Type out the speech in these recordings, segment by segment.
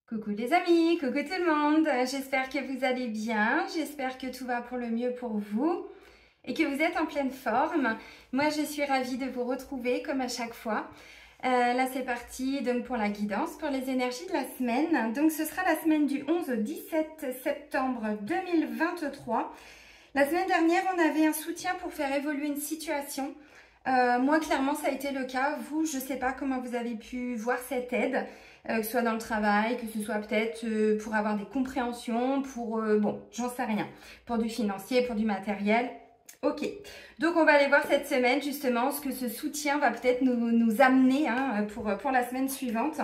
Coucou les amis, coucou tout le monde, j'espère que vous allez bien, j'espère que tout va pour le mieux pour vous et que vous êtes en pleine forme. Moi je suis ravie de vous retrouver comme à chaque fois. Là c'est parti donc pour la guidance, pour les énergies de la semaine. Donc ce sera la semaine du 11 au 17 septembre 2023. La semaine dernière on avait un soutien pour faire évoluer une situation. Moi clairement ça a été le cas, vous je ne sais pas comment vous avez pu voir cette aide. Que ce soit dans le travail, que ce soit peut-être pour avoir des compréhensions, pour, bon, j'en sais rien, pour du financier, pour du matériel. Ok, donc on va aller voir cette semaine justement ce que ce soutien va peut-être nous amener pour la semaine suivante.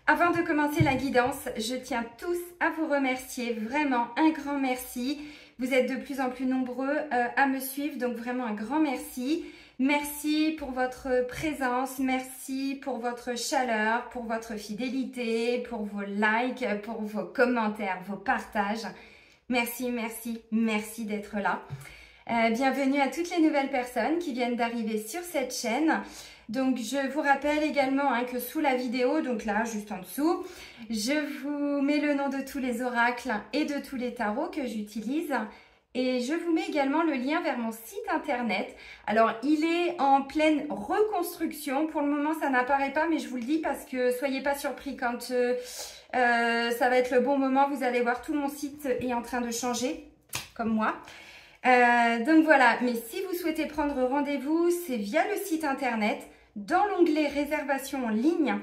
Avant de commencer la guidance, je tiens tous à vous remercier, vraiment un grand merci. Vous êtes de plus en plus nombreux à me suivre, donc vraiment un grand merci. Merci pour votre présence, merci pour votre chaleur, pour votre fidélité, pour vos likes, pour vos commentaires, vos partages. Merci, merci, merci d'être là. Bienvenue à toutes les nouvelles personnes qui viennent d'arriver sur cette chaîne. Donc je vous rappelle également que sous la vidéo, donc là juste en dessous, je vous mets le nom de tous les oracles et de tous les tarots que j'utilise. Et je vous mets également le lien vers mon site internet. Alors, il est en pleine reconstruction. Pour le moment, ça n'apparaît pas, mais je vous le dis parce que soyez pas surpris quand ça va être le bon moment. Vous allez voir, tout mon site est en train de changer, comme moi. Donc voilà, mais si vous souhaitez prendre rendez-vous, c'est via le site internet, dans l'onglet réservation en ligne.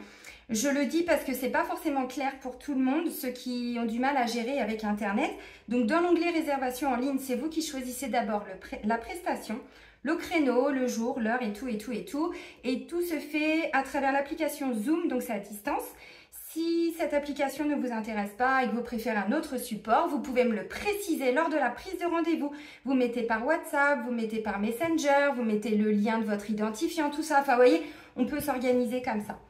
Je le dis parce que c'est pas forcément clair pour tout le monde, ceux qui ont du mal à gérer avec Internet. Donc dans l'onglet réservation en ligne, c'est vous qui choisissez d'abord la prestation, le créneau, le jour, l'heure et tout, et tout, et tout. Et tout se fait à travers l'application Zoom, donc c'est à distance. Si cette application ne vous intéresse pas et que vous préférez un autre support, vous pouvez me le préciser lors de la prise de rendez-vous. Vous mettez par WhatsApp, vous mettez par Messenger, vous mettez le lien de votre identifiant, tout ça. Enfin, vous voyez, on peut s'organiser comme ça.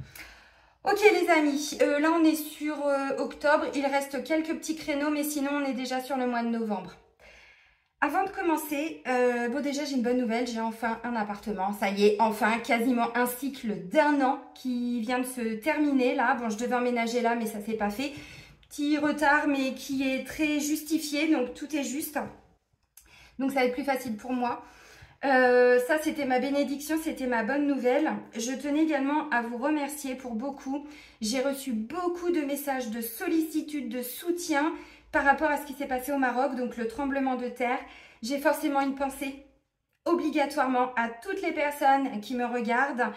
Ok les amis, là on est sur octobre, il reste quelques petits créneaux, mais sinon on est déjà sur le mois de novembre. Avant de commencer, bon déjà j'ai une bonne nouvelle, j'ai enfin un appartement, ça y est, enfin quasiment un cycle d'1 an qui vient de se terminer là. Bon je devais emménager là mais ça s'est pas fait, petit retard mais qui est très justifié, donc tout est juste. Donc ça va être plus facile pour moi. Ça c'était ma bénédiction, c'était ma bonne nouvelle. Je tenais également à vous remercier pour beaucoup. J'ai reçu beaucoup de messages de sollicitude, de soutien par rapport à ce qui s'est passé au Maroc, donc le tremblement de terre. J'ai forcément une pensée obligatoirement à toutes les personnes qui me regardent,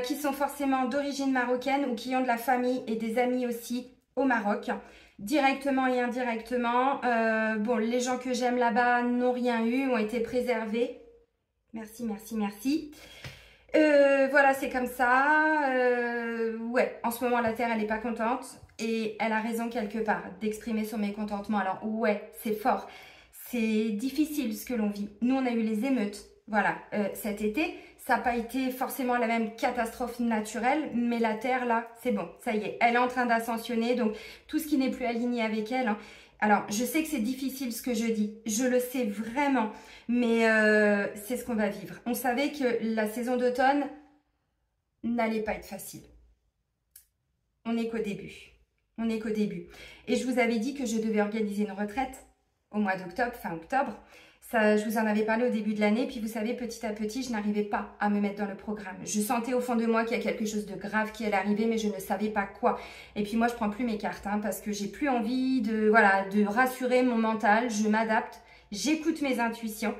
qui sont forcément d'origine marocaine ou qui ont de la famille et des amis aussi au Maroc. Directement et indirectement, bon, les gens que j'aime là-bas n'ont rien eu, ont été préservés. Merci, merci, merci. Voilà, c'est comme ça. Ouais, en ce moment, la Terre, elle n'est pas contente. Et elle a raison quelque part d'exprimer son mécontentement. Alors, ouais, c'est fort. C'est difficile ce que l'on vit. Nous, on a eu les émeutes, voilà, cet été. Ça n'a pas été forcément la même catastrophe naturelle. Mais la Terre, là, c'est bon. Ça y est, elle est en train d'ascensionner. Donc, tout ce qui n'est plus aligné avec elle... Alors, je sais que c'est difficile ce que je dis, je le sais vraiment, mais c'est ce qu'on va vivre. On savait que la saison d'automne n'allait pas être facile. On n'est qu'au début. On n'est qu'au début. Et je vous avais dit que je devais organiser une retraite au mois d'octobre, fin octobre. Ça, je vous en avais parlé au début de l'année, puis vous savez, petit à petit, je n'arrivais pas à me mettre dans le programme. Je sentais au fond de moi qu'il y a quelque chose de grave qui allait arriver, mais je ne savais pas quoi. Et puis moi, je prends plus mes cartes, parce que j'ai plus envie de, voilà, de rassurer mon mental. Je m'adapte, j'écoute mes intuitions.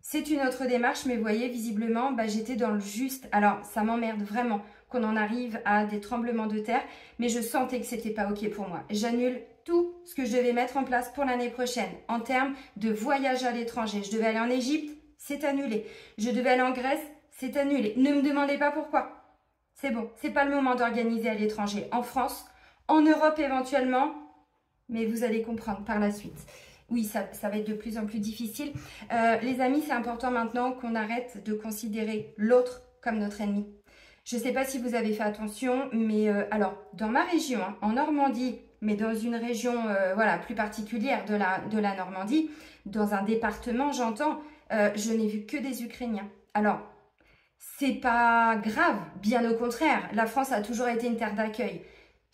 C'est une autre démarche, mais vous voyez, visiblement, j'étais dans le juste. Alors, ça m'emmerde vraiment qu'on en arrive à des tremblements de terre, mais je sentais que c'était pas OK pour moi. J'annule tout ce que je devais mettre en place pour l'année prochaine en termes de voyage à l'étranger. Je devais aller en Égypte, c'est annulé. Je devais aller en Grèce, c'est annulé. Ne me demandez pas pourquoi. C'est bon, c'est pas le moment d'organiser à l'étranger. En France, en Europe éventuellement, mais vous allez comprendre par la suite. Oui, ça va être de plus en plus difficile. Les amis, c'est important maintenant qu'on arrête de considérer l'autre comme notre ennemi. Je ne sais pas si vous avez fait attention, mais alors, dans ma région, en Normandie, mais dans une région voilà, plus particulière de la Normandie, dans un département, j'entends, je n'ai vu que des Ukrainiens. Alors, c'est pas grave, bien au contraire, la France a toujours été une terre d'accueil.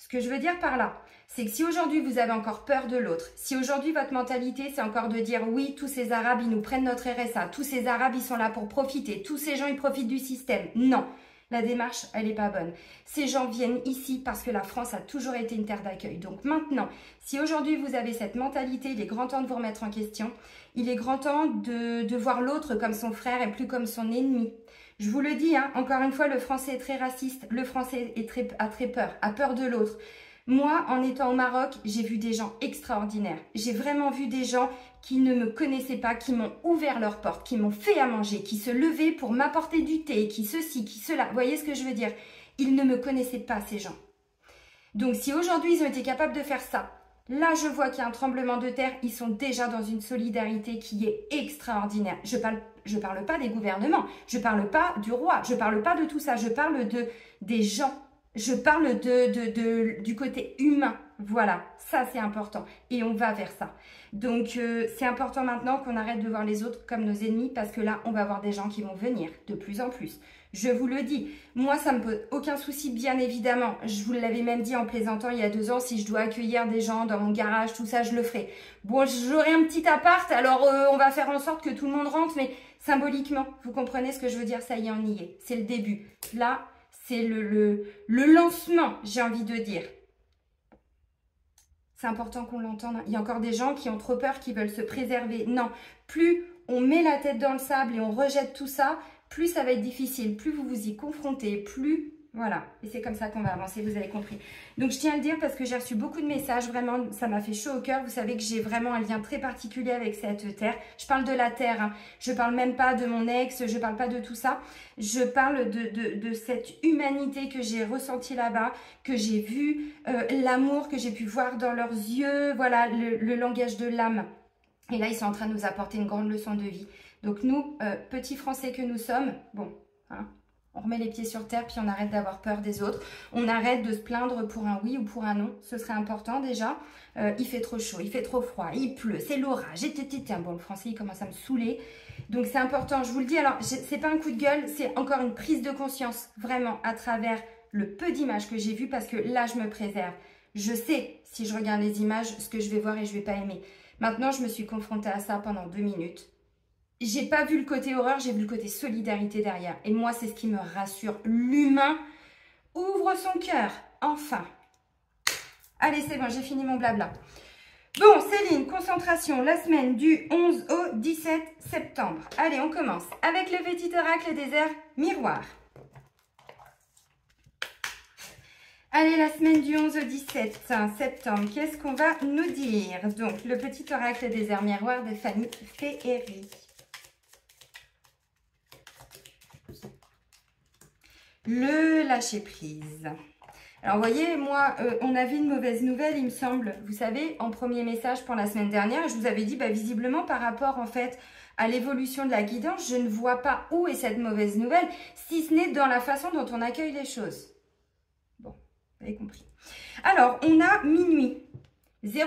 Ce que je veux dire par là, c'est que si aujourd'hui vous avez encore peur de l'autre, si aujourd'hui votre mentalité c'est encore de dire oui, tous ces Arabes ils nous prennent notre RSA, tous ces Arabes ils sont là pour profiter, tous ces gens ils profitent du système. Non, la démarche elle n'est pas bonne. Ces gens viennent ici parce que la France a toujours été une terre d'accueil. Donc maintenant, si aujourd'hui vous avez cette mentalité, il est grand temps de vous remettre en question. Il est grand temps de voir l'autre comme son frère et plus comme son ennemi. Je vous le dis, hein, encore une fois, le français est très raciste, le français a très peur, a peur de l'autre. Moi, en étant au Maroc, j'ai vu des gens extraordinaires. J'ai vraiment vu des gens qui ne me connaissaient pas, qui m'ont ouvert leurs portes, qui m'ont fait à manger, qui se levaient pour m'apporter du thé, qui ceci, qui cela. Vous voyez ce que je veux dire? Ils ne me connaissaient pas, ces gens. Donc, si aujourd'hui, ils ont été capables de faire ça, là, je vois qu'il y a un tremblement de terre. Ils sont déjà dans une solidarité qui est extraordinaire. Je parle pas des gouvernements. Je parle pas du roi. Je parle pas de tout ça. Je parle des gens. Je parle du côté humain. Voilà, ça c'est important. Et on va vers ça. Donc, c'est important maintenant qu'on arrête de voir les autres comme nos ennemis parce que là, on va avoir des gens qui vont venir de plus en plus. Je vous le dis, moi ça me pose aucun souci, bien évidemment. Je vous l'avais même dit en plaisantant il y a 2 ans, si je dois accueillir des gens dans mon garage, tout ça, je le ferai. Bon, j'aurai un petit appart, alors on va faire en sorte que tout le monde rentre, mais symboliquement, vous comprenez ce que je veux dire? Ça y est, on y est. C'est le début. Là, c'est le lancement, j'ai envie de dire. C'est important qu'on l'entende. Il y a encore des gens qui ont trop peur, qui veulent se préserver. Non, plus on met la tête dans le sable et on rejette tout ça, plus ça va être difficile, plus vous vous y confrontez, plus... Voilà, et c'est comme ça qu'on va avancer, vous avez compris. Donc, je tiens à le dire parce que j'ai reçu beaucoup de messages, vraiment, ça m'a fait chaud au cœur. Vous savez que j'ai vraiment un lien très particulier avec cette terre. Je parle de la terre, hein. Je parle même pas de mon ex, je parle pas de tout ça. Je parle de cette humanité que j'ai ressentie là-bas, que j'ai vu, l'amour que j'ai pu voir dans leurs yeux, voilà, le langage de l'âme. Et là, ils sont en train de nous apporter une grande leçon de vie. Donc nous, petits Français que nous sommes, bon, hein, on remet les pieds sur terre, puis on arrête d'avoir peur des autres. On arrête de se plaindre pour un oui ou pour un non. Ce serait important déjà. Il fait trop chaud, il fait trop froid, il pleut, c'est l'orage. Bon, le français, il commence à me saouler. Donc c'est important, je vous le dis. Alors, c'est pas un coup de gueule, c'est encore une prise de conscience, vraiment, à travers le peu d'images que j'ai vues, parce que là, je me préserve. Je sais, si je regarde les images, ce que je vais voir et je vais pas aimer. Maintenant, je me suis confrontée à ça pendant 2 minutes. J'ai pas vu le côté horreur, j'ai vu le côté solidarité derrière. Et moi, c'est ce qui me rassure. L'humain ouvre son cœur. Enfin. Allez, c'est bon, j'ai fini mon blabla. Bon, Céline, concentration, la semaine du 11 au 17 septembre. Allez, on commence avec le petit oracle des airs miroir. Allez, la semaine du 11 au 17 septembre, qu'est-ce qu'on va nous dire? Donc, le petit oracle des airs miroirs de Fanny Féhéry. Le lâcher-prise. Alors, vous voyez, moi, on avait une mauvaise nouvelle, il me semble. Vous savez, en premier message pour la semaine dernière, je vous avais dit, visiblement, par rapport, en fait, à l'évolution de la guidance, je ne vois pas où est cette mauvaise nouvelle, si ce n'est dans la façon dont on accueille les choses. Bon, vous avez compris. Alors, on a minuit. 0000.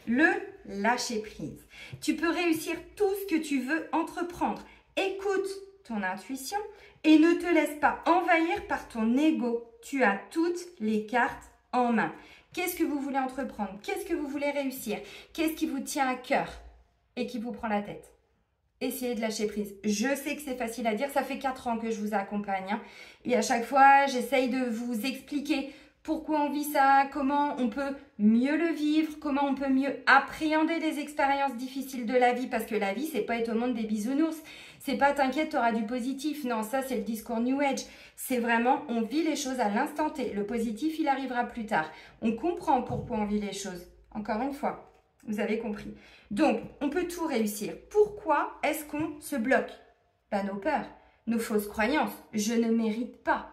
Le lâcher-prise. Tu peux réussir tout ce que tu veux entreprendre. Écoute ton intuition et ne te laisse pas envahir par ton ego. Tu as toutes les cartes en main. Qu'est-ce que vous voulez entreprendre? Qu'est-ce que vous voulez réussir? Qu'est-ce qui vous tient à cœur et qui vous prend la tête? Essayez de lâcher prise. Je sais que c'est facile à dire, ça fait 4 ans que je vous accompagne. Hein, et à chaque fois, j'essaye de vous expliquer pourquoi on vit ça, comment on peut mieux le vivre, comment on peut mieux appréhender les expériences difficiles de la vie. Parce que la vie, c'est pas être au monde des bisounours. C'est pas t'inquiète, tu auras du positif. Non, ça, c'est le discours New Age. C'est vraiment, on vit les choses à l'instant T. Le positif, il arrivera plus tard. On comprend pourquoi on vit les choses. Encore une fois, vous avez compris. Donc, on peut tout réussir. Pourquoi est-ce qu'on se bloque? Nos peurs, nos fausses croyances. Je ne mérite pas.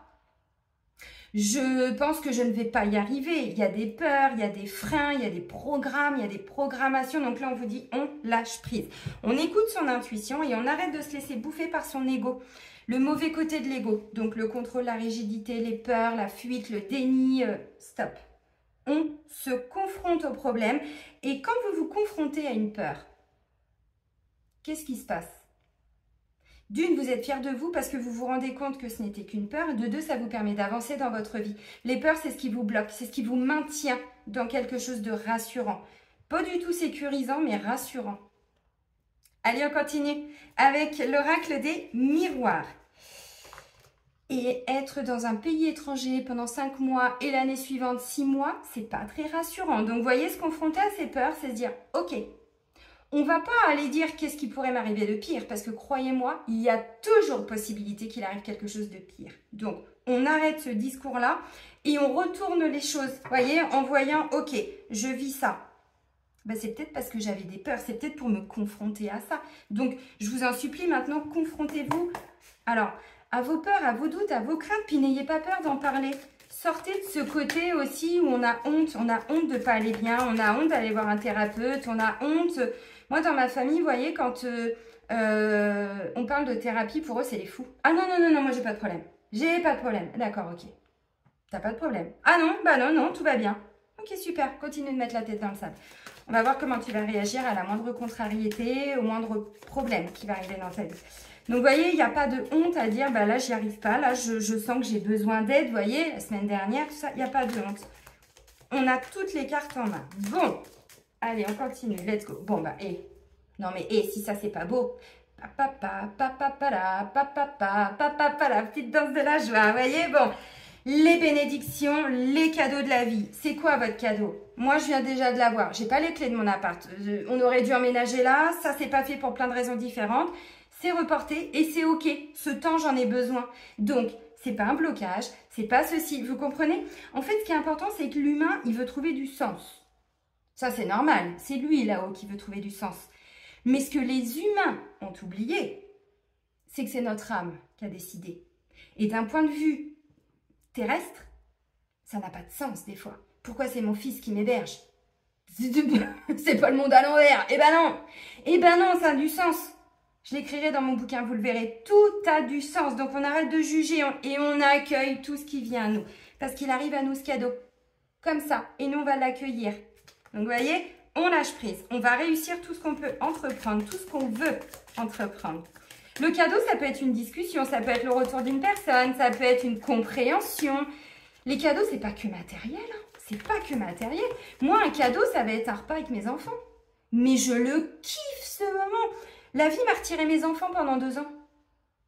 Je pense que je ne vais pas y arriver. Il y a des peurs, il y a des freins, il y a des programmes, il y a des programmations. Donc là, on vous dit, on lâche prise. On écoute son intuition et on arrête de se laisser bouffer par son ego. Le mauvais côté de l'ego. Donc le contrôle, la rigidité, les peurs, la fuite, le déni. Stop. On se confronte au problème. Et quand vous vous confrontez à une peur, qu'est-ce qui se passe? D'une, vous êtes fiers de vous parce que vous vous rendez compte que ce n'était qu'une peur. Et de deux, ça vous permet d'avancer dans votre vie. Les peurs, c'est ce qui vous bloque, c'est ce qui vous maintient dans quelque chose de rassurant. Pas du tout sécurisant, mais rassurant. Allez, on continue avec l'oracle des miroirs. Et être dans un pays étranger pendant 5 mois et l'année suivante 6 mois, c'est pas très rassurant. Donc, vous voyez, se confronter à ces peurs, c'est se dire, ok, on va pas aller dire qu'est-ce qui pourrait m'arriver de pire, parce que croyez-moi, il y a toujours possibilité qu'il arrive quelque chose de pire. Donc, on arrête ce discours-là et on retourne les choses, voyez, en voyant, ok, je vis ça. Ben, c'est peut-être parce que j'avais des peurs, c'est peut-être pour me confronter à ça. Donc, je vous en supplie maintenant, confrontez-vous. Alors, à vos peurs, à vos doutes, à vos craintes, puis n'ayez pas peur d'en parler. Sortez de ce côté aussi où on a honte de ne pas aller bien, on a honte d'aller voir un thérapeute, on a honte. Moi, dans ma famille, vous voyez, quand on parle de thérapie, pour eux, c'est les fous. Ah non, non, non, non, moi, j'ai pas de problème. J'ai pas de problème. D'accord, ok. T'as pas de problème. Ah non, bah non, non, tout va bien. Ok, super, continue de mettre la tête dans le sable. On va voir comment tu vas réagir à la moindre contrariété, au moindre problème qui va arriver dans ta vie. Donc, vous voyez, il n'y a pas de honte à dire, bah là, j'y arrive pas, là, je sens que j'ai besoin d'aide, vous voyez, la semaine dernière, tout ça, il n'y a pas de honte. On a toutes les cartes en main. Bon, allez, on continue, let's go. Bon, bah, non mais, si ça, c'est pas beau. Papa, la petite danse de la joie, vous voyez, bon. Les bénédictions, les cadeaux de la vie. C'est quoi votre cadeau? Moi, je viens déjà de l'avoir. J'ai pas les clés de mon appart. On aurait dû emménager là. Ça, c'est pas fait pour plein de raisons différentes. C'est reporté et c'est ok. Ce temps, j'en ai besoin. Donc, c'est pas un blocage. C'est pas ceci. Vous comprenez? En fait, ce qui est important, c'est que l'humain, il veut trouver du sens. Ça, c'est normal. C'est lui, là-haut, qui veut trouver du sens. Mais ce que les humains ont oublié, c'est que c'est notre âme qui a décidé. Et d'un point de vue terrestre, ça n'a pas de sens des fois. Pourquoi c'est mon fils qui m'héberge? C'est pas le monde à l'envers. Eh ben non. Eh ben non, ça a du sens. Je l'écrirai dans mon bouquin, vous le verrez. Tout a du sens. Donc on arrête de juger et on accueille tout ce qui vient à nous. Parce qu'il arrive à nous ce cadeau. Comme ça. Et nous, on va l'accueillir. Donc vous voyez, on lâche prise. On va réussir tout ce qu'on peut entreprendre, tout ce qu'on veut entreprendre. Le cadeau, ça peut être une discussion, ça peut être le retour d'une personne, ça peut être une compréhension. Les cadeaux, c'est pas que matériel, hein. C'est pas que matériel. Moi, un cadeau, ça va être un repas avec mes enfants. Mais je le kiffe, ce moment. La vie m'a retiré mes enfants pendant 2 ans.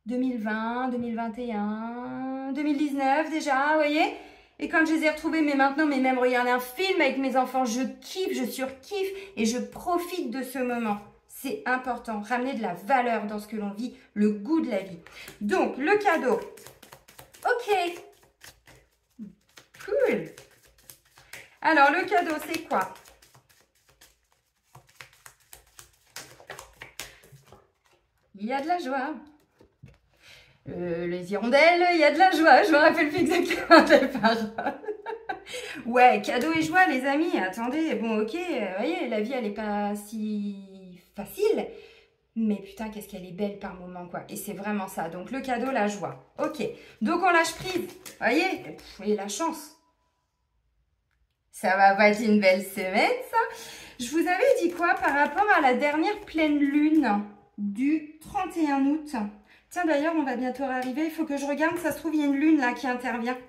2020, 2021, 2019 déjà, vous voyez? Et quand je les ai retrouvés, mais maintenant, mais même regarder un film avec mes enfants, je kiffe, je surkiffe et je profite de ce moment. C'est important, ramener de la valeur dans ce que l'on vit, le goût de la vie. Donc, le cadeau. Ok. Cool. Alors, le cadeau, c'est quoi? Il y a de la joie. Les hirondelles, il y a de la joie. Je me rappelle plus exactement des paroles. Ouais, cadeau et joie, les amis. Attendez, bon, ok, vous voyez, la vie, elle n'est pas si facile. Mais putain, qu'est-ce qu'elle est belle par moment, quoi. Et c'est vraiment ça. Donc, le cadeau, la joie. Ok. Donc, on lâche prise. Vous voyez? Et la chance. Ça va pas être une belle semaine, ça. Je vous avais dit quoi par rapport à la dernière pleine lune du 31 août? Tiens, d'ailleurs, on va bientôt arriver. Il faut que je regarde. Ça se trouve, il y a une lune, là, qui intervient.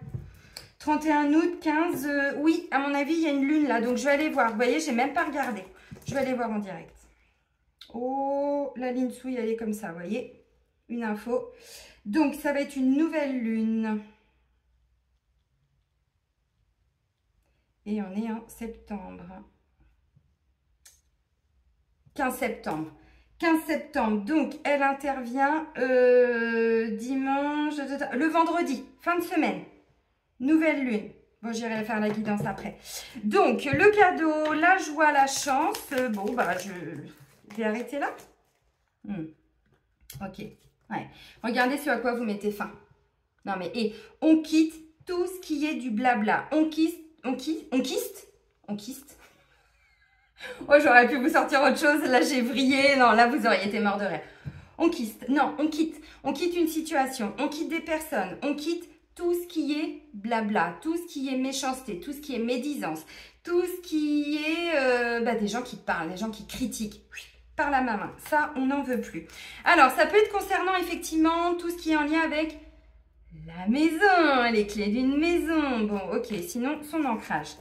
31 août, 15. Oui, à mon avis, il y a une lune, là. Donc, je vais aller voir. Vous voyez, j'ai même pas regardé. Je vais aller voir en direct. Oh, la ligne souille, elle est comme ça, vous voyez. Une info. Donc, ça va être une nouvelle lune. Et on est en septembre. 15 septembre. 15 septembre. Donc, elle intervient dimanche, le vendredi, fin de semaine. Nouvelle lune. Bon, j'irai faire la guidance après. Donc, le cadeau, la joie, la chance. Bon, bah, je vais arrêter là. Ok. Ouais. Regardez ce à quoi vous mettez fin. Non, mais, on quitte tout ce qui est du blabla. On kiste. Oh, j'aurais pu vous sortir autre chose. Là, j'ai vrillé. Non, là, vous auriez été mort de rire. On kiste. Non, on quitte. On quitte une situation. On quitte des personnes. On quitte tout ce qui est blabla. Tout ce qui est méchanceté. Tout ce qui est médisance. Tout ce qui est des gens qui parlent, des gens qui critiquent. par la maman. Ça, on n'en veut plus. Alors, ça peut être concernant effectivement tout ce qui est en lien avec la maison, les clés d'une maison. Bon, ok, sinon, son ancrage.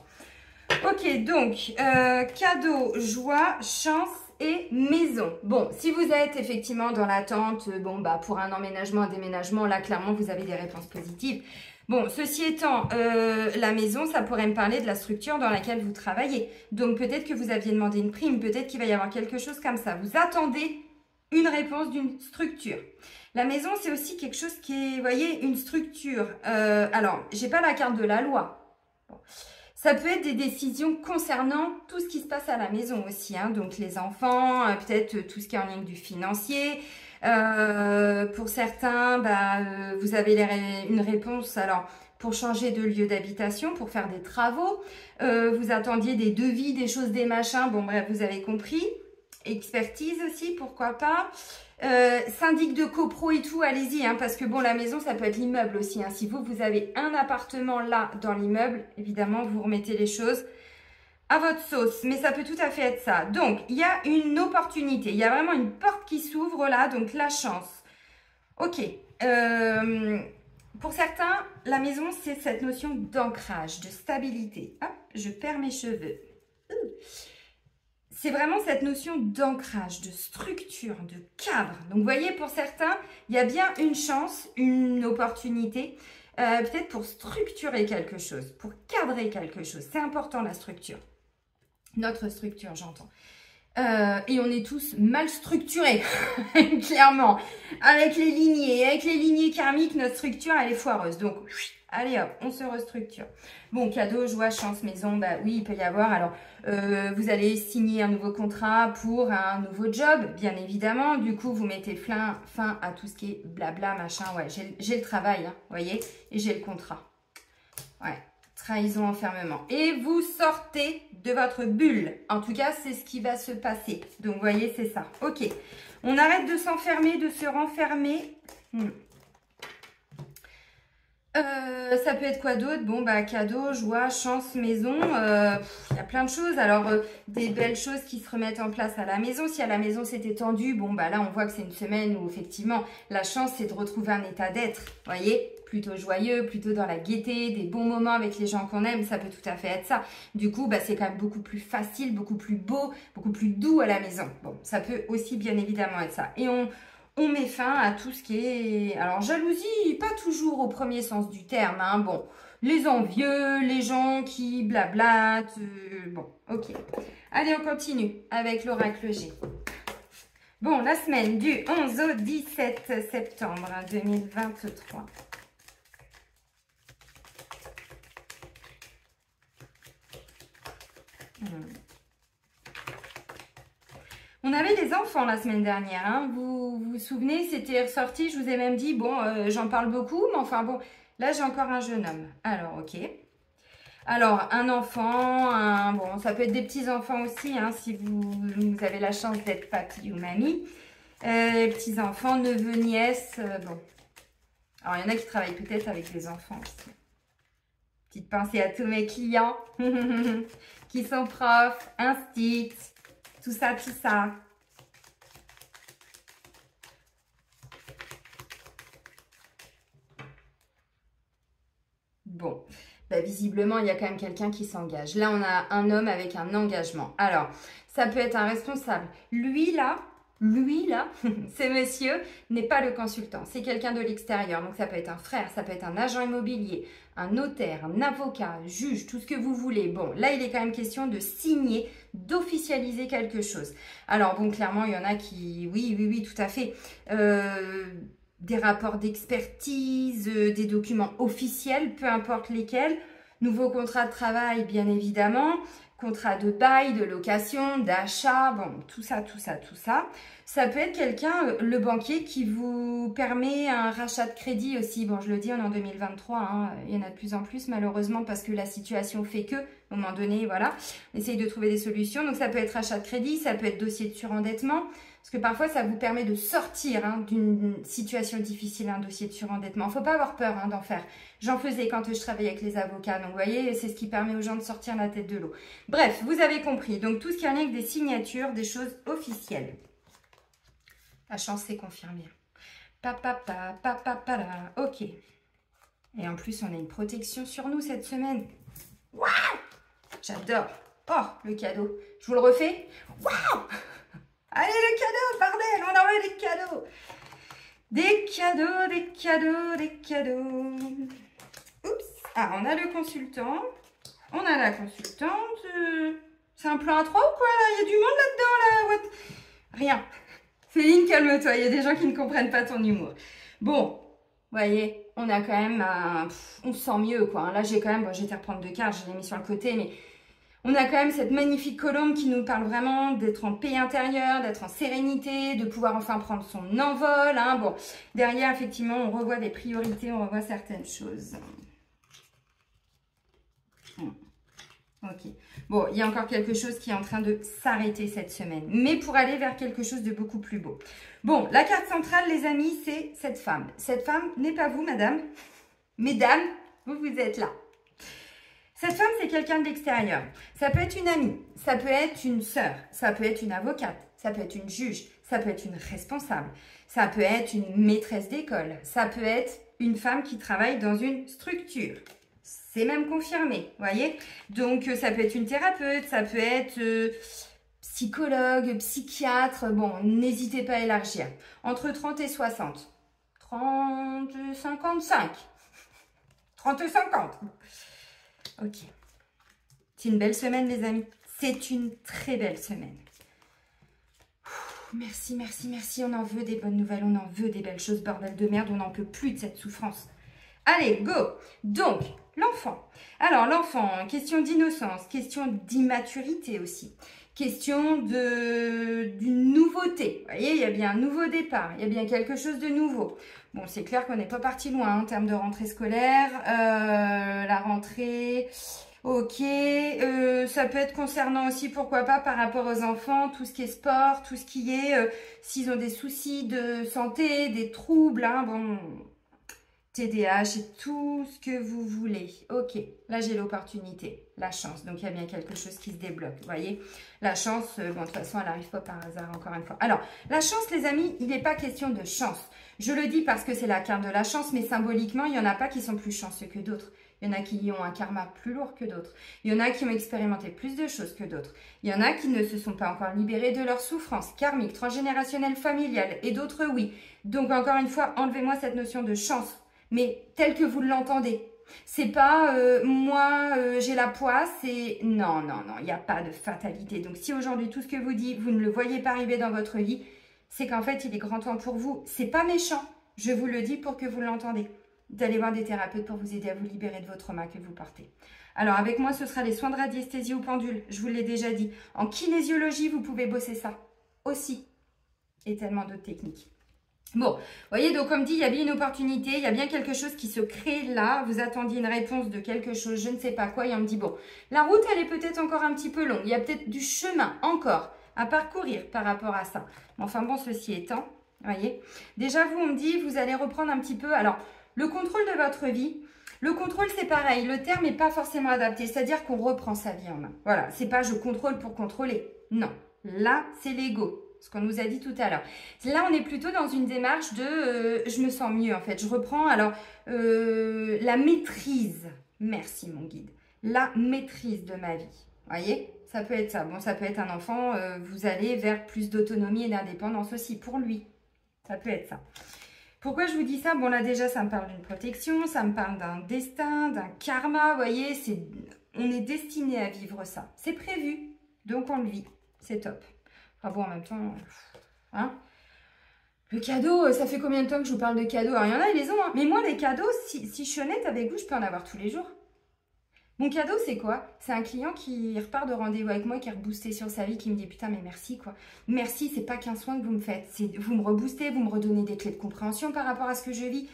Ok, donc, cadeau, joie, chance et maison. Bon, si vous êtes effectivement dans l'attente, bon, bah, pour un emménagement, un déménagement, là, clairement, vous avez des réponses positives. Bon, ceci étant, la maison, ça pourrait me parler de la structure dans laquelle vous travaillez. Donc, peut-être que vous aviez demandé une prime, peut-être qu'il va y avoir quelque chose comme ça. Vous attendez une réponse d'une structure. La maison, c'est aussi quelque chose qui est, vous voyez, une structure. Alors, j'ai pas la carte de la loi. Bon. Ça peut être des décisions concernant tout ce qui se passe à la maison aussi. Hein. Donc, les enfants, peut-être tout ce qui est en ligne du financier. Pour certains, bah, vous avez une réponse alors pour changer de lieu d'habitation, pour faire des travaux. Vous attendiez des devis, des choses, des machins. Bon, bref, vous avez compris. Expertise aussi, pourquoi pas. Syndic de copro et tout, allez-y, hein, parce que bon, la maison, ça peut être l'immeuble aussi. Hein. Si vous avez un appartement là dans l'immeuble, évidemment, vous remettez les choses à votre sauce, mais ça peut tout à fait être ça. Donc, il y a une opportunité, il y a vraiment une porte qui s'ouvre là, donc la chance. Ok, pour certains, la maison, c'est cette notion d'ancrage, de stabilité. Hop, je perds mes cheveux. C'est vraiment cette notion d'ancrage, de structure, de cadre. Donc, vous voyez, pour certains, il y a bien une chance, une opportunité, peut-être pour structurer quelque chose, pour cadrer quelque chose. C'est important, la structure. Notre structure, j'entends. Et on est tous mal structurés, clairement. Avec les lignées karmiques, notre structure, elle est foireuse. Donc, allez hop, on se restructure. Bon, cadeau, joie, chance, maison, bah oui, il peut y avoir. Alors, vous allez signer un nouveau contrat pour un nouveau job, bien évidemment. Du coup, vous mettez fin à tout ce qui est blabla, machin. Ouais, j'ai le travail, hein, vous voyez, et j'ai le contrat. Ouais. Trahison, enfermement. Et vous sortez de votre bulle. En tout cas, c'est ce qui va se passer. Donc, vous voyez, c'est ça. Ok. On arrête de s'enfermer, de se renfermer. Ça peut être quoi d'autre? Bon, bah, cadeau, joie, chance, maison. Il y a plein de choses. Alors, des belles choses qui se remettent en place à la maison. Si à la maison, c'était tendu, bon, bah là, on voit que c'est une semaine où, effectivement, la chance, c'est de retrouver un état d'être. Vous voyez? Plutôt joyeux, plutôt dans la gaieté, des bons moments avec les gens qu'on aime, ça peut tout à fait être ça. Du coup, bah, c'est quand même beaucoup plus facile, beaucoup plus beau, beaucoup plus doux à la maison. Bon, ça peut aussi bien évidemment être ça. Et on met fin à tout ce qui est... Alors, jalousie, pas toujours au premier sens du terme. Hein. Bon, les envieux, les gens qui blablatent. Bon, ok. Allez, on continue avec l'oracle G. Bon, la semaine du 11 au 17 septembre 2023. On avait les enfants la semaine dernière, hein. Vous vous souvenez, c'était ressorti, je vous ai même dit, bon, j'en parle beaucoup, mais enfin bon, là j'ai encore un jeune homme. Alors, ok. Alors, un enfant, bon, ça peut être des petits-enfants aussi, hein, si vous avez la chance d'être papy ou mamie. Petits-enfants, neveux, nièces, bon. Alors, il y en a qui travaillent peut-être avec des enfants aussi. Petite pensée à tous mes clients qui sont profs, instits, tout ça, tout ça. Bon, bah, visiblement, il y a quand même quelqu'un qui s'engage. Là, on a un homme avec un engagement. Alors, ça peut être un responsable. Lui, là, ce monsieur n'est pas le consultant. C'est quelqu'un de l'extérieur. Donc, ça peut être un frère, ça peut être un agent immobilier, un notaire, un avocat, juge, tout ce que vous voulez. Bon, là, il est quand même question de signer, d'officialiser quelque chose. Alors, bon, clairement, il y en a qui... Oui, tout à fait. Des rapports d'expertise, des documents officiels, peu importe lesquels. Nouveau contrat de travail, bien évidemment. Contrat de bail, de location, d'achat, bon, tout ça. Ça peut être quelqu'un, le banquier, qui vous permet un rachat de crédit aussi. Bon, je le dis, on est en 2023, hein, il y en a de plus en plus, malheureusement, parce que la situation fait que, à un moment donné, voilà, on essaye de trouver des solutions. Donc, ça peut être rachat de crédit, ça peut être dossier de surendettement, Parce que parfois, ça vous permet de sortir hein, d'une situation difficile, un dossier de surendettement. Il ne faut pas avoir peur hein, d'en faire. J'en faisais quand je travaillais avec les avocats. Donc, vous voyez, c'est ce qui permet aux gens de sortir la tête de l'eau. Bref, vous avez compris. Donc, tout ce qui est en lien avec des signatures, des choses officielles. La chance, c'est confirmé. Là. Ok. Et en plus, on a une protection sur nous cette semaine. Waouh! J'adore. Oh, le cadeau. Je vous le refais. Waouh! Allez, le cadeau, bordel, on envoie des cadeaux. Des cadeaux, des cadeaux, des cadeaux. Oups. Ah, on a le consultant. On a la consultante. C'est un plan à 3 ou quoi, là? Il y a du monde là-dedans, là. What? Rien. Céline, calme-toi. Il y a des gens qui ne comprennent pas ton humour. Bon, vous voyez, on a quand même... on se sent mieux, quoi. Là, j'ai quand même... Bon, j'ai été reprendre 2 cartes, je l'ai mis sur le côté, mais... On a quand même cette magnifique colombe qui nous parle vraiment d'être en paix intérieure, d'être en sérénité, de pouvoir enfin prendre son envol. Hein. Bon, derrière, effectivement, on revoit des priorités, on revoit certaines choses. Ok. Bon, il y a encore quelque chose qui est en train de s'arrêter cette semaine, mais pour aller vers quelque chose de beaucoup plus beau. Bon, la carte centrale, les amis, c'est cette femme. Cette femme n'est pas vous, madame. Mesdames, vous êtes là. Cette femme, c'est quelqu'un de l'extérieur. Ça peut être une amie, ça peut être une sœur, ça peut être une avocate, ça peut être une juge, ça peut être une responsable, ça peut être une maîtresse d'école, ça peut être une femme qui travaille dans une structure. C'est même confirmé, voyez. Donc, ça peut être une thérapeute, ça peut être psychologue, psychiatre. Bon, n'hésitez pas à élargir. Entre 30 et 60. 30, 55. 30 et 50. Ok. C'est une belle semaine, les amis. C'est une très belle semaine. Merci, merci, merci. On en veut des bonnes nouvelles. On en veut des belles choses. Bordel de merde, on n'en peut plus de cette souffrance. Allez, go. Donc, l'enfant. Alors, l'enfant, question d'innocence, question d'immaturité aussi. Question d'une nouveauté. Vous voyez, il y a bien un nouveau départ. Il y a bien quelque chose de nouveau. Bon, c'est clair qu'on n'est pas parti loin hein, en termes de rentrée scolaire. La rentrée, ok. Ça peut être concernant aussi, pourquoi pas, par rapport aux enfants, tout ce qui est sport, tout ce qui est... s'ils ont des soucis de santé, des troubles, hein, bon... TDAH et tout ce que vous voulez. Ok, là j'ai l'opportunité, la chance. Donc il y a bien quelque chose qui se débloque, vous voyez. La chance, bon de toute façon elle n'arrive pas par hasard encore une fois. Alors, la chance les amis, il n'est pas question de chance. Je le dis parce que c'est la carte de la chance, mais symboliquement, il n'y en a pas qui sont plus chanceux que d'autres. Il y en a qui ont un karma plus lourd que d'autres. Il y en a qui ont expérimenté plus de choses que d'autres. Il y en a qui ne se sont pas encore libérés de leur souffrance karmique, transgénérationnelle, familiale, et d'autres oui. Donc encore une fois, enlevez-moi cette notion de chance. Mais tel que vous l'entendez. C'est pas moi j'ai la poisse et non, non, non, il n'y a pas de fatalité. Donc si aujourd'hui tout ce que vous dites, vous ne le voyez pas arriver dans votre vie, c'est qu'en fait il est grand temps pour vous. C'est pas méchant, je vous le dis pour que vous l'entendez. D'aller voir des thérapeutes pour vous aider à vous libérer de votre trauma que vous portez. Alors avec moi ce sera les soins de radiesthésie ou pendule, je vous l'ai déjà dit. En kinésiologie vous pouvez bosser ça aussi. Et tellement d'autres techniques. Bon, vous voyez, donc comme dit, il y a bien une opportunité, il y a bien quelque chose qui se crée là. Vous attendiez une réponse de quelque chose, je ne sais pas quoi, et on me dit, bon, la route, elle est peut-être encore un petit peu longue. Il y a peut-être du chemin encore à parcourir par rapport à ça. Enfin bon, ceci étant, vous voyez, déjà vous, on me dit, vous allez reprendre un petit peu, alors, le contrôle de votre vie. Le contrôle, c'est pareil, le terme n'est pas forcément adapté, c'est-à-dire qu'on reprend sa vie en main. Voilà, c'est pas je contrôle pour contrôler, non. Là, c'est l'ego. Ce qu'on nous a dit tout à l'heure. Là, on est plutôt dans une démarche de je me sens mieux en fait. Je reprends alors la maîtrise. Merci mon guide. La maîtrise de ma vie. Vous voyez, ça peut être ça. Bon, ça peut être un enfant. Vous allez vers plus d'autonomie et d'indépendance aussi pour lui. Ça peut être ça. Pourquoi je vous dis ça? Bon, là déjà, ça me parle d'une protection. Ça me parle d'un destin, d'un karma. Vous voyez, on est destiné à vivre ça. C'est prévu. Donc, on le vit. C'est top. Ah bon, en même temps, hein, le cadeau, ça fait combien de temps que je vous parle de cadeaux? Alors, il y en a, ils les ont, hein. Mais moi, les cadeaux, si je suis honnête avec vous, je peux en avoir tous les jours. Mon cadeau, c'est quoi? C'est un client qui repart de rendez-vous avec moi, qui est reboosté sur sa vie, qui me dit, putain, mais merci, quoi. Merci, c'est pas qu'un soin que vous me faites. Vous me reboostez, vous me redonnez des clés de compréhension par rapport à ce que je vis.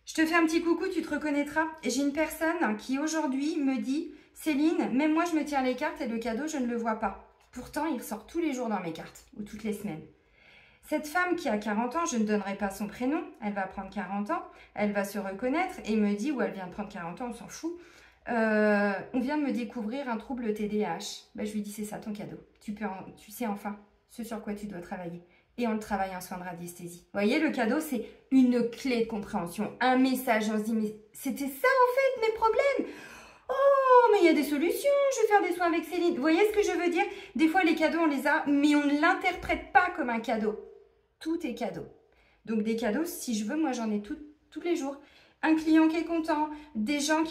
Je te fais un petit coucou, tu te reconnaîtras. Et j'ai une personne qui, aujourd'hui, me dit, Céline, même moi, je me tire les cartes et le cadeau, je ne le vois pas. Pourtant, il ressort tous les jours dans mes cartes, ou toutes les semaines. Cette femme qui a 40 ans, je ne donnerai pas son prénom, elle va prendre 40 ans, elle va se reconnaître et me dit, ou elle vient de prendre 40 ans, on s'en fout, on vient de me découvrir un trouble TDAH. Ben, je lui dis, c'est ça ton cadeau. Tu sais enfin ce sur quoi tu dois travailler. Et on le travaille en soins de radiesthésie. Vous voyez, le cadeau, c'est une clé de compréhension, un message. On se dit, mais c'était ça en fait mes problèmes. Oh, mais il y a des solutions, je vais faire des soins avec Céline. Vous voyez ce que je veux dire? Des fois, les cadeaux, on les a, mais on ne l'interprète pas comme un cadeau. Tout est cadeau. Donc, des cadeaux, si je veux, moi, j'en ai tous les jours. Un client qui est content, des gens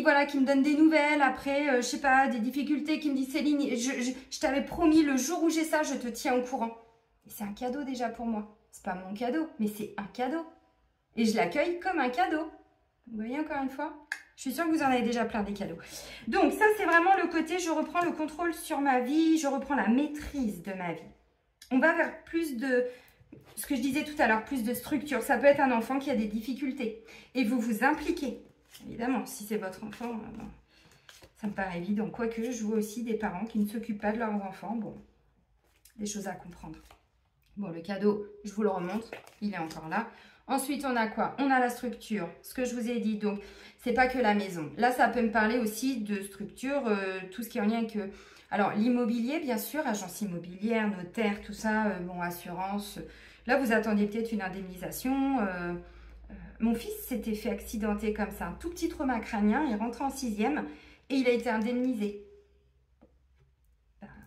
voilà, qui me donnent des nouvelles, après, je sais pas, des difficultés, qui me disent, Céline, je t'avais promis, le jour où j'ai ça, je te tiens au courant. C'est un cadeau déjà pour moi. C'est pas mon cadeau, mais c'est un cadeau. Et je l'accueille comme un cadeau. Vous voyez encore une fois? Je suis sûre que vous en avez déjà plein des cadeaux. Donc ça, c'est vraiment le côté, je reprends le contrôle sur ma vie, je reprends la maîtrise de ma vie. On va vers plus de, ce que je disais tout à l'heure, plus de structure. Ça peut être un enfant qui a des difficultés. Et vous vous impliquez. Évidemment, si c'est votre enfant, ça me paraît évident. Quoique, je vois aussi des parents qui ne s'occupent pas de leurs enfants. Bon, des choses à comprendre. Bon, le cadeau, je vous le remontre, il est encore là. Ensuite, on a quoi? On a la structure, ce que je vous ai dit. Donc, c'est pas que la maison. Là, ça peut me parler aussi de structure, tout ce qui est en lien avec... alors, l'immobilier, bien sûr, agence immobilière, notaire, tout ça, bon, assurance. Là, vous attendiez peut-être une indemnisation. Mon fils s'était fait accidenter comme ça, un tout petit trauma crânien. Il rentrait en 6e et il a été indemnisé.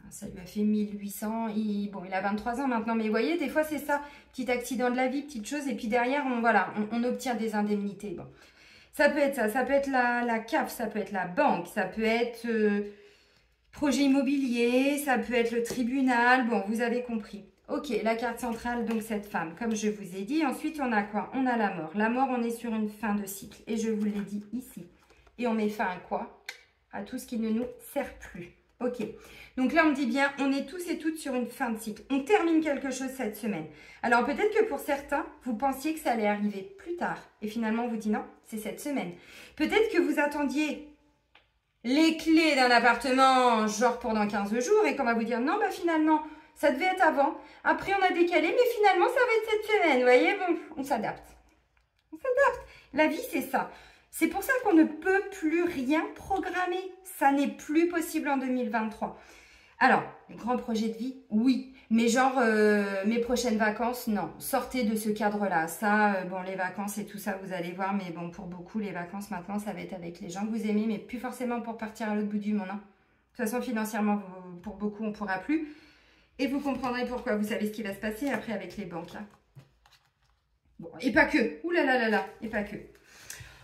Ça lui a fait 1800, il a 23 ans maintenant, mais vous voyez, des fois c'est ça, petit accident de la vie, petite chose, et puis derrière, on obtient des indemnités. Bon. Ça peut être ça, ça peut être la CAF, ça peut être la banque, ça peut être projet immobilier, ça peut être le tribunal, bon, vous avez compris. Ok, la carte centrale, donc cette femme, comme je vous ai dit. Ensuite, on a quoi? On a la mort. La mort, on est sur une fin de cycle, et je vous l'ai dit ici. Et on met fin à quoi? À tout ce qui ne nous sert plus. Ok, donc là on me dit bien, on est tous et toutes sur une fin de cycle. On termine quelque chose cette semaine. Alors peut-être que pour certains, vous pensiez que ça allait arriver plus tard. Et finalement on vous dit non, c'est cette semaine. Peut-être que vous attendiez les clés d'un appartement genre pendant 15 jours et qu'on va vous dire non, bah finalement ça devait être avant. Après on a décalé, mais finalement ça va être cette semaine. Vous voyez, bon, on s'adapte. On s'adapte. La vie c'est ça. C'est pour ça qu'on ne peut plus rien programmer. Ça n'est plus possible en 2023. Alors, les grands projets de vie, oui. Mais genre, mes prochaines vacances, non. Sortez de ce cadre-là. Ça, bon, les vacances et tout ça, vous allez voir. Mais bon, pour beaucoup, les vacances, maintenant, ça va être avec les gens que vous aimez. Mais plus forcément pour partir à l'autre bout du monde. Hein. De toute façon, financièrement, pour beaucoup, on ne pourra plus. Et vous comprendrez pourquoi. Vous savez ce qui va se passer après avec les banques. Là. Bon, et pas que. Ouh là là là là. Et pas que.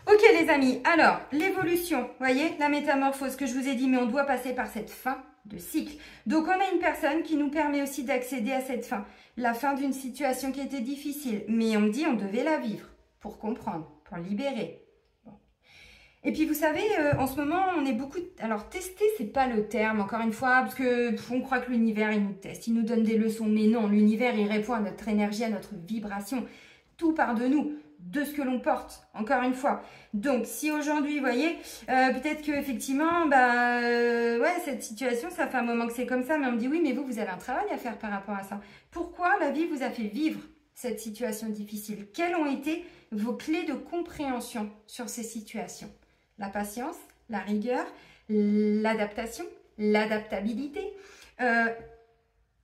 Ok les amis, alors l'évolution, vous voyez, la métamorphose que je vous ai dit, mais on doit passer par cette fin de cycle. Donc on a une personne qui nous permet aussi d'accéder à cette fin, la fin d'une situation qui était difficile, mais on me dit on devait la vivre pour comprendre, pour libérer. Bon. Et puis vous savez, en ce moment on est beaucoup, alors tester c'est pas le terme encore une fois, parce que on croit que l'univers il nous teste, il nous donne des leçons, mais non, l'univers il répond à notre énergie, à notre vibration, tout part de nous. De ce que l'on porte, encore une fois. Donc, si aujourd'hui, vous voyez, peut-être qu'effectivement, ouais, cette situation, ça fait un moment que c'est comme ça, mais on me dit, oui, mais vous avez un travail à faire par rapport à ça. Pourquoi la vie vous a fait vivre cette situation difficile? Quelles ont été vos clés de compréhension sur ces situations? La patience, la rigueur, l'adaptation, l'adaptabilité,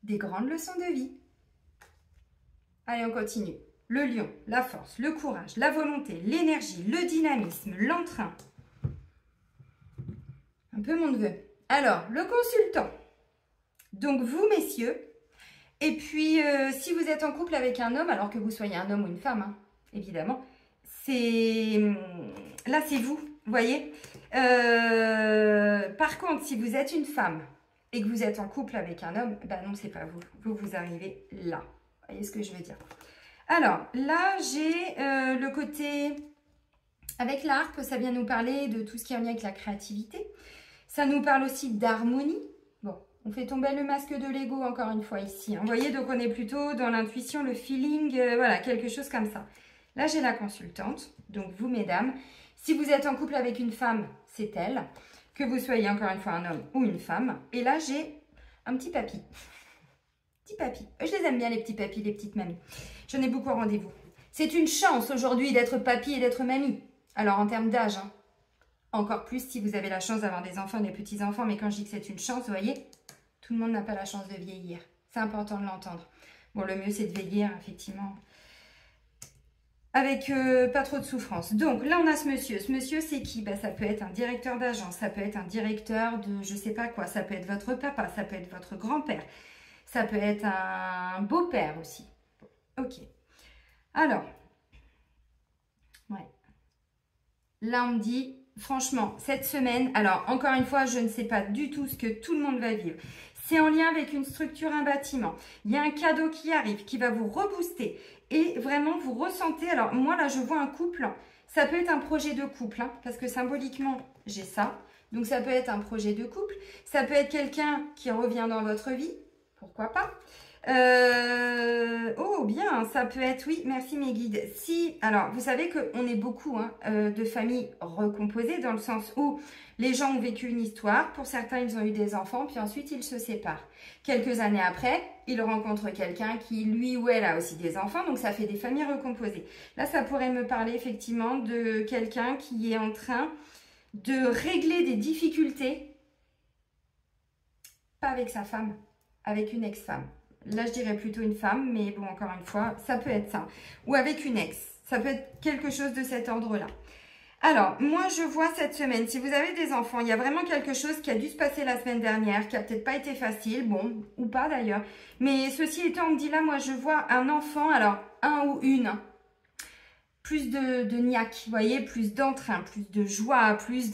des grandes leçons de vie. Allez, on continue. Le lion, la force, le courage, la volonté, l'énergie, le dynamisme, l'entrain. Un peu mon neveu. Alors, le consultant. Donc, vous, messieurs. Et puis, si vous êtes en couple avec un homme, alors que vous soyez un homme ou une femme, hein, évidemment, là, c'est vous, vous voyez. Par contre, si vous êtes une femme et que vous êtes en couple avec un homme, ben non, c'est pas vous. Vous arrivez là. Vous voyez ce que je veux dire? Alors, là, j'ai le côté... Avec l'arc, ça vient nous parler de tout ce qui est en lien avec la créativité. Ça nous parle aussi d'harmonie. Bon, on fait tomber le masque de l'ego encore une fois ici. Hein. Vous voyez, donc on est plutôt dans l'intuition, le feeling, voilà, quelque chose comme ça. Là, j'ai la consultante. Donc, vous, mesdames, si vous êtes en couple avec une femme, c'est elle. Que vous soyez encore une fois un homme ou une femme. Et là, j'ai un petit papy. Petits papis. Je les aime bien, les petits papis, les petites mamies. J'en ai beaucoup rendez-vous. C'est une chance aujourd'hui d'être papy et d'être mamie. Alors, en termes d'âge, hein, encore plus si vous avez la chance d'avoir des enfants, des petits-enfants. Mais quand je dis que c'est une chance, vous voyez, tout le monde n'a pas la chance de vieillir. C'est important de l'entendre. Bon, le mieux, c'est de vieillir, effectivement, avec pas trop de souffrance. Donc, là, on a ce monsieur. Ce monsieur, c'est qui? Bah, ça peut être un directeur d'agence, ça peut être un directeur de je sais pas quoi, ça peut être votre papa, ça peut être votre grand-père, ça peut être un beau-père aussi. Ok. Alors, ouais. Là, on me dit, franchement, cette semaine, alors, encore une fois, je ne sais pas du tout ce que tout le monde va vivre. C'est en lien avec une structure, un bâtiment. Il y a un cadeau qui arrive, qui va vous rebooster. Et vraiment, vous ressentez... Alors, moi, là, je vois un couple. Ça peut être un projet de couple, hein, parce que symboliquement, j'ai ça. Donc, ça peut être un projet de couple. Ça peut être quelqu'un qui revient dans votre vie. Pourquoi pas? Oh, bien, ça peut être... Oui, merci mes guides. Si... Alors, vous savez qu'on est beaucoup hein, de familles recomposées, dans le sens où... Les gens ont vécu une histoire, pour certains ils ont eu des enfants, puis ensuite ils se séparent. Quelques années après, ils rencontrent quelqu'un qui lui ou elle a aussi des enfants, donc ça fait des familles recomposées. Là ça pourrait me parler effectivement de quelqu'un qui est en train de régler des difficultés, pas avec sa femme, avec une ex-femme. Là je dirais plutôt une femme, mais bon encore une fois, ça peut être ça. Ou avec une ex, ça peut être quelque chose de cet ordre-là. Alors, moi, je vois cette semaine, si vous avez des enfants, il y a vraiment quelque chose qui a dû se passer la semaine dernière, qui a peut-être pas été facile, bon, ou pas d'ailleurs. Mais ceci étant, on me dit là, moi, je vois un enfant, alors, un ou une, plus de niaque, vous voyez, plus d'entrain, plus de joie, plus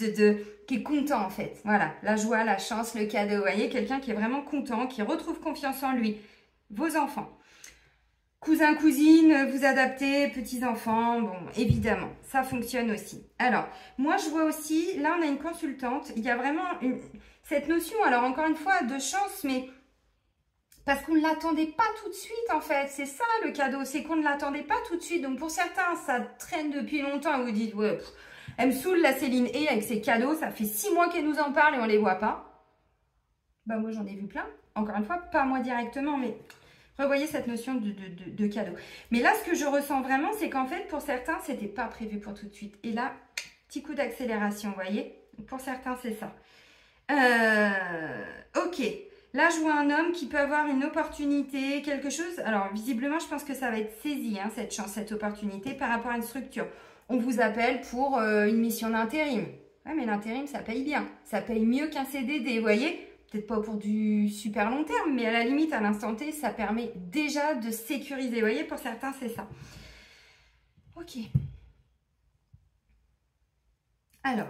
qui est content, en fait. Voilà, la joie, la chance, le cadeau, vous voyez, quelqu'un qui est vraiment content, qui retrouve confiance en lui. Vos enfants. Cousin, cousine, vous adaptez, petits-enfants, bon, évidemment, ça fonctionne aussi. Alors, moi, je vois aussi, là, on a une consultante, il y a vraiment cette notion, alors encore une fois, de chance, mais parce qu'on ne l'attendait pas tout de suite, en fait. C'est ça, le cadeau, c'est qu'on ne l'attendait pas tout de suite. Donc, pour certains, ça traîne depuis longtemps et vous dites, ouais, elle me saoule, la Céline, et avec ses cadeaux, ça fait 6 mois qu'elle nous en parle et on ne les voit pas. Bah, moi, j'en ai vu plein. Encore une fois, pas moi directement, mais... Revoyez cette notion de cadeau. Mais là, ce que je ressens vraiment, c'est qu'en fait, pour certains, c'était pas prévu pour tout de suite. Et là, petit coup d'accélération, vous voyez? Pour certains, c'est ça. Ok. Là, je vois un homme qui peut avoir une opportunité, quelque chose. Alors, visiblement, je pense que ça va être saisi, hein, cette chance, cette opportunité par rapport à une structure. On vous appelle pour une mission d'intérim. Ouais, mais l'intérim, ça paye bien. Ça paye mieux qu'un CDD, vous voyez? Peut-être pas pour du super long terme, mais à la limite, à l'instant T, ça permet déjà de sécuriser. Vous voyez, pour certains, c'est ça. Ok. Alors,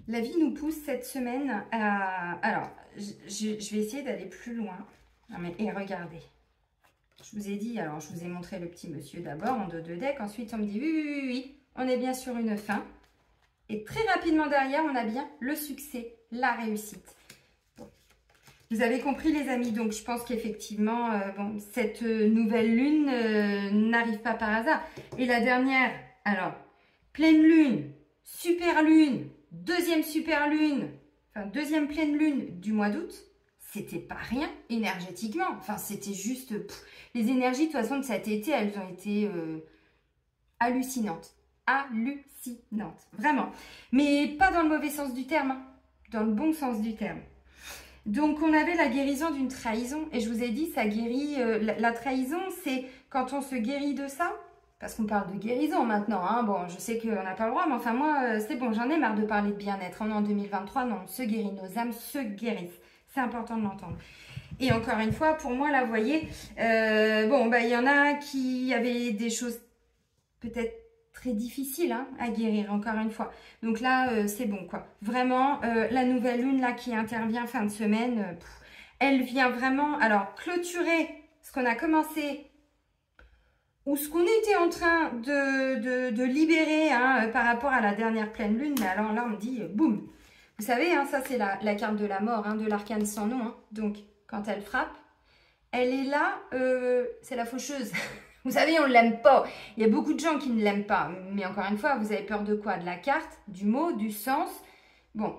la vie nous pousse cette semaine à... Alors, je vais essayer d'aller plus loin. Non mais, et regardez. Je vous ai dit, alors je vous ai montré le petit monsieur d'abord en dos de deck. Ensuite, on me dit, oui, on est bien sur une fin. Et très rapidement derrière, on a bien le succès, la réussite. Bon. Vous avez compris les amis, donc je pense qu'effectivement, bon, cette nouvelle lune n'arrive pas par hasard. Et la dernière, alors, pleine lune, super lune, deuxième super lune, enfin deuxième pleine lune du mois d'août, c'était pas rien énergétiquement. Enfin, c'était juste... les énergies, de toute façon, de cet été, elles ont été hallucinantes. Hallucinante, vraiment. Mais pas dans le mauvais sens du terme, hein, dans le bon sens du terme. Donc, on avait la guérison d'une trahison. Et je vous ai dit, ça guérit... la trahison, c'est quand on se guérit de ça. Parce qu'on parle de guérison maintenant. Hein. Bon, je sais qu'on n'a pas le droit, mais enfin, moi, c'est bon, j'en ai marre de parler de bien-être. On est en 2023, non, on se guérit. Nos âmes se guérissent. C'est important de l'entendre. Et encore une fois, pour moi, là, vous voyez, bon, bah, il y en a qui avaient des choses peut-être très difficile hein, à guérir, encore une fois. Donc là, c'est bon, quoi. Vraiment, la nouvelle lune, là, qui intervient fin de semaine, elle vient vraiment, alors, clôturer ce qu'on a commencé ou ce qu'on était en train de libérer hein, par rapport à la dernière pleine lune. Mais alors là, on me dit, boum. Vous savez, hein, ça, c'est la carte de la mort, hein, de l'arcane sans nom. Hein. Donc, quand elle frappe, elle est là, c'est la faucheuse. Vous savez, on ne l'aime pas. Il y a beaucoup de gens qui ne l'aiment pas. Mais encore une fois, vous avez peur de quoi? De la carte, du mot, du sens? Bon.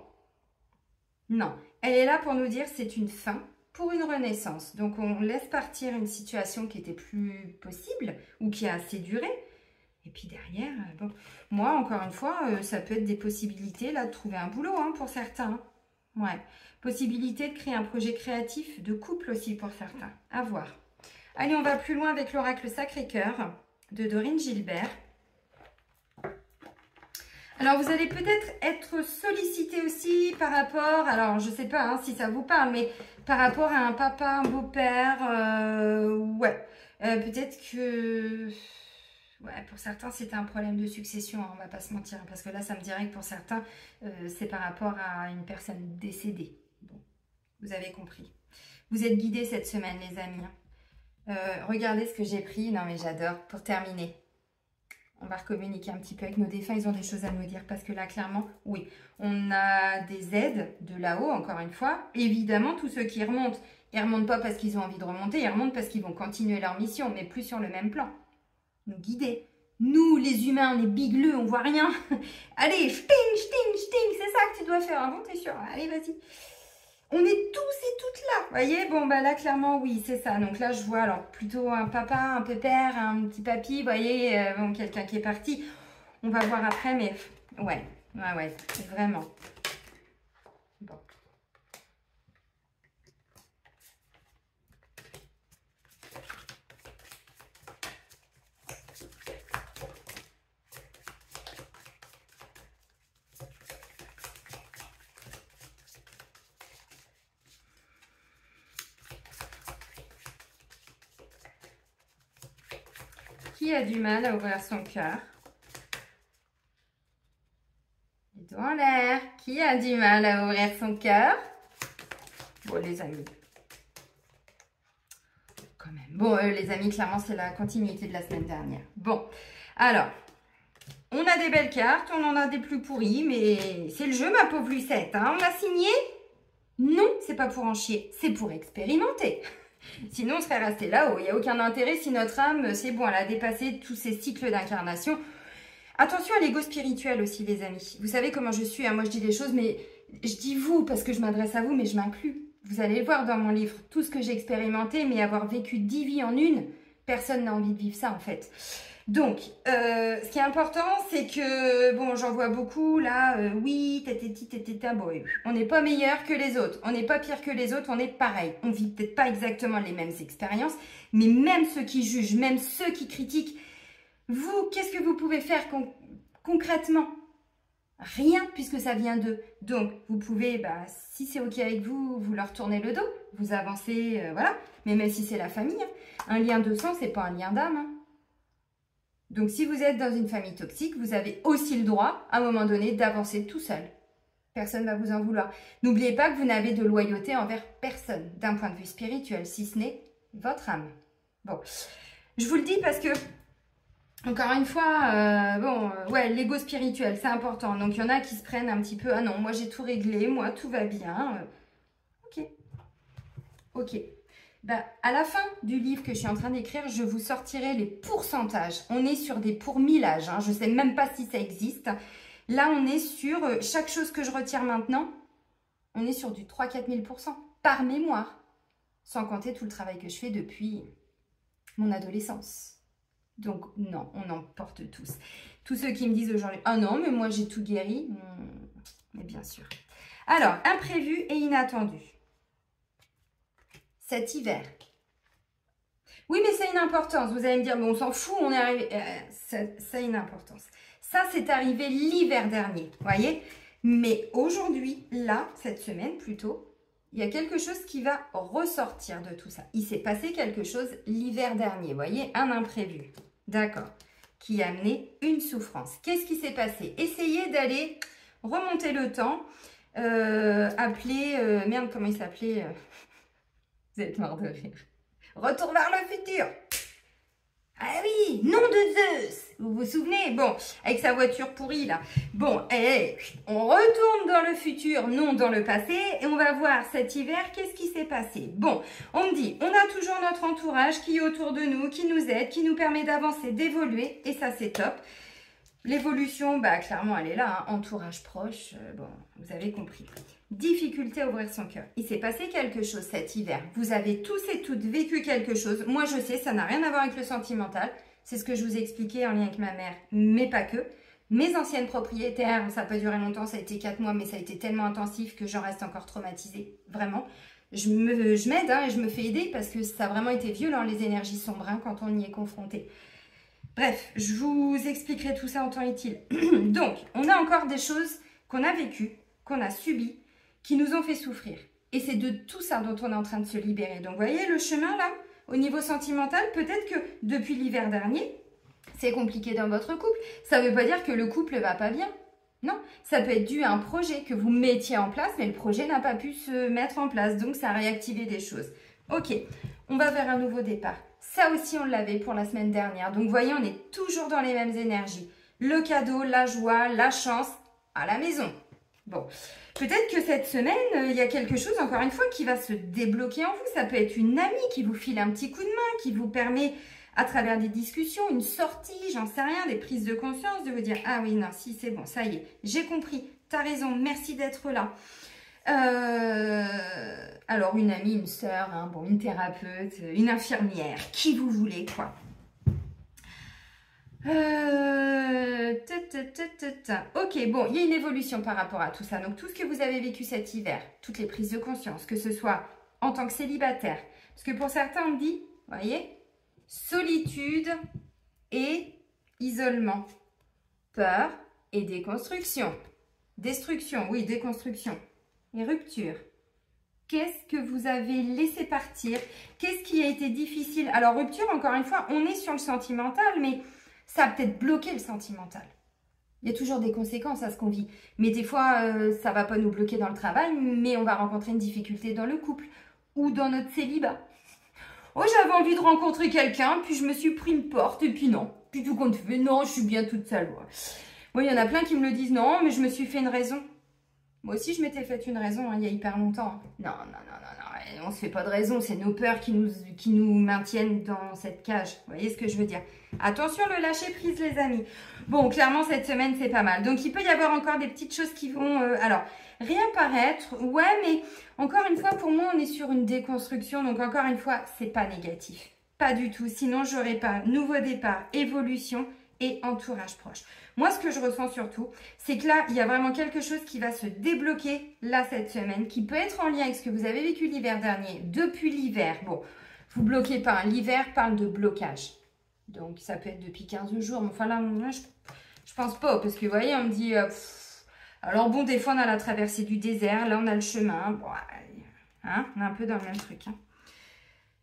Non. Elle est là pour nous dire c'est une fin. pour une renaissance. Donc, on laisse partir une situation qui était plus possible ou qui a assez duré. Et puis derrière, bon, moi, encore une fois, ça peut être des possibilités là de trouver un boulot hein, pour certains. Ouais. Possibilité de créer un projet créatif de couple aussi pour certains. À voir. Allez, on va plus loin avec l'oracle Sacré-Cœur de Dorine Gilbert. Alors, vous allez peut-être être sollicité aussi par rapport, alors je ne sais pas hein, si ça vous parle, mais par rapport à un papa, un beau-père, ouais. Peut-être que, ouais, pour certains, c'était un problème de succession, hein, on ne va pas se mentir, parce que là, ça me dirait que pour certains, c'est par rapport à une personne décédée. Bon, vous avez compris. Vous êtes guidés cette semaine, les amis. Regardez ce que j'ai pris, non mais j'adore, pour terminer. On va recommuniquer un petit peu avec nos défunts, ils ont des choses à nous dire parce que là, clairement, oui, on a des aides de là-haut, encore une fois. Évidemment, tous ceux qui remontent, ils ne remontent pas parce qu'ils ont envie de remonter, ils remontent parce qu'ils vont continuer leur mission, mais plus sur le même plan. Nous guider. Nous, les humains, on est bigleux, on voit rien. Allez, sting, sting, sting, c'est ça que tu dois faire, hein, bon, t'es sûr. Allez, vas-y. On est tous et toutes là, vous voyez. Bon, bah là, clairement, oui, c'est ça. Donc là, je vois alors plutôt un papa, un pépère, un petit papy, vous voyez, bon, quelqu'un qui est parti. On va voir après, mais ouais, vraiment. Bon. Qui a du mal à ouvrir son cœur? Les doigts en l'air. Qui a du mal à ouvrir son cœur? Bon, les amis. Quand même. Bon, les amis, clairement, c'est la continuité de la semaine dernière. Bon, alors, on a des belles cartes, on en a des plus pourries, mais c'est le jeu, ma pauvre Lucette. Hein. On a signé? Non, c'est pas pour en chier, c'est pour expérimenter. Sinon, on serait resté là-haut. Il n'y a aucun intérêt si notre âme, c'est bon, elle a dépassé tous ces cycles d'incarnation. Attention à l'ego spirituel aussi, les amis. Vous savez comment je suis, hein. Moi je dis des choses, mais je dis vous parce que je m'adresse à vous, mais je m'inclus. Vous allez le voir dans mon livre, tout ce que j'ai expérimenté, mais avoir vécu 10 vies en une, personne n'a envie de vivre ça en fait. Donc, ce qui est important, c'est que, bon, j'en vois beaucoup, là, oui, bon, on n'est pas meilleur que les autres, on n'est pas pire que les autres, on est pareil. On vit peut-être pas exactement les mêmes expériences, mais même ceux qui jugent, même ceux qui critiquent, vous, qu'est-ce que vous pouvez faire concrètement? Rien, puisque ça vient d'eux. Donc, vous pouvez, bah, si c'est OK avec vous, vous leur tournez le dos, vous avancez, voilà. Mais même si c'est la famille, hein, un lien de sang, c'est pas un lien d'âme, hein. Donc, si vous êtes dans une famille toxique, vous avez aussi le droit, à un moment donné, d'avancer tout seul. Personne ne va vous en vouloir. N'oubliez pas que vous n'avez de loyauté envers personne, d'un point de vue spirituel, si ce n'est votre âme. Bon, je vous le dis parce que, encore une fois, ouais, l'ego spirituel, c'est important. Donc, il y en a qui se prennent un petit peu, ah non, moi j'ai tout réglé, moi tout va bien. Ok. Ben, à la fin du livre que je suis en train d'écrire, je vous sortirai les pourcentages. On est sur des pourmillages, hein. Je ne sais même pas si ça existe. Là, on est sur, chaque chose que je retire maintenant, on est sur du 3-4 000 % par mémoire. Sans compter tout le travail que je fais depuis mon adolescence. Donc, non, on en porte tous. Tous ceux qui me disent aujourd'hui, ah non, mais moi j'ai tout guéri. Mais bien sûr. Alors, imprévu et inattendu. Cet hiver. Oui, mais ça a une importance. Vous allez me dire, bon, on s'en fout, on est arrivé. Ça a une importance. Ça, c'est arrivé l'hiver dernier, voyez. Mais aujourd'hui, là, cette semaine plutôt, il y a quelque chose qui va ressortir de tout ça. Il s'est passé quelque chose l'hiver dernier, voyez, un imprévu. D'accord. Qui a amené une souffrance. Qu'est-ce qui s'est passé? Essayez d'aller remonter le temps. Appeler... merde, comment il s'appelait Vous êtes mort de rire. Retour vers le futur. Ah oui, nom de Zeus. Vous vous souvenez? Bon, avec sa voiture pourrie là. Bon, on retourne dans le futur, non dans le passé. Et on va voir cet hiver, qu'est-ce qui s'est passé? Bon, on me dit, on a toujours notre entourage qui est autour de nous, qui nous aide, qui nous permet d'avancer, d'évoluer. Et ça, c'est top. L'évolution, bah clairement, elle est là. Hein. Entourage proche, bon, vous avez compris. difficulté à ouvrir son cœur. Il s'est passé quelque chose cet hiver. Vous avez tous et toutes vécu quelque chose. Moi, je sais, ça n'a rien à voir avec le sentimental. C'est ce que je vous ai expliqué en lien avec ma mère, mais pas que. Mes anciennes propriétaires, ça n'a pas duré longtemps, ça a été 4 mois, mais ça a été tellement intensif que j'en reste encore traumatisée, vraiment. Je m'aide hein, et je me fais aider parce que ça a vraiment été violent, les énergies sombres, hein, quand on y est confronté. Bref, je vous expliquerai tout ça en temps utile. Donc, on a encore des choses qu'on a vécues, qu'on a subies, qui nous ont fait souffrir. Et c'est de tout ça dont on est en train de se libérer. Donc, vous voyez le chemin là, au niveau sentimental, peut-être que depuis l'hiver dernier, c'est compliqué dans votre couple. Ça ne veut pas dire que le couple ne va pas bien. Non, ça peut être dû à un projet que vous mettiez en place, mais le projet n'a pas pu se mettre en place, donc ça a réactivé des choses. Ok, on va vers un nouveau départ. Ça aussi, on l'avait pour la semaine dernière. Donc, vous voyez, on est toujours dans les mêmes énergies. Le cadeau, la joie, la chance à la maison. Bon, peut-être que cette semaine, il y a quelque chose, encore une fois, qui va se débloquer en vous. Ça peut être une amie qui vous file un petit coup de main, qui vous permet, à travers des discussions, une sortie, j'en sais rien, des prises de conscience, de vous dire « Ah oui, non, si, c'est bon, ça y est, j'ai compris, t'as raison, merci d'être là. » Alors, une amie, une sœur, hein, bon, une thérapeute, une infirmière, qui vous voulez, quoi. Ok, bon, il y a une évolution par rapport à tout ça. Donc, tout ce que vous avez vécu cet hiver, toutes les prises de conscience, que ce soit en tant que célibataire, parce que pour certains, on me dit, vous voyez, solitude et isolement, peur et déconstruction. Destruction, oui, déconstruction. Et rupture. Qu'est-ce que vous avez laissé partir? Qu'est-ce qui a été difficile? Alors, rupture, encore une fois, on est sur le sentimental, mais ça a peut-être bloqué le sentimental. Il y a toujours des conséquences à ce qu'on vit. Mais des fois, ça ne va pas nous bloquer dans le travail, mais on va rencontrer une difficulté dans le couple ou dans notre célibat. Oh, j'avais envie de rencontrer quelqu'un, puis je me suis pris une porte, et puis non. Puis tout compte fait, non, je suis bien toute seule. Bon, il y en a plein qui me le disent, non, mais je me suis fait une raison. Moi aussi, je m'étais fait une raison, hein, il y a hyper longtemps. Non, on ne se fait pas de raison, c'est nos peurs qui nous maintiennent dans cette cage. Vous voyez ce que je veux dire? Attention, le lâcher prise, les amis. Bon, clairement, cette semaine, c'est pas mal. Donc, il peut y avoir encore des petites choses qui vont... alors, réapparaître, ouais, mais encore une fois, pour moi, on est sur une déconstruction. Donc, encore une fois, c'est pas négatif. Pas du tout. Sinon, j'aurais pas nouveau départ, évolution et entourage proche. Moi, ce que je ressens surtout, c'est que là, il y a vraiment quelque chose qui va se débloquer là cette semaine, qui peut être en lien avec ce que vous avez vécu l'hiver dernier, depuis l'hiver. Bon, vous bloquez pas. L'hiver parle de blocage. Donc, ça peut être depuis 15 jours. Mais enfin, là, je pense pas. Parce que, vous voyez, on me dit... alors, bon, des fois, on a la traversée du désert. Là, on a le chemin. Bon, hein, on est un peu dans le même truc. Hein.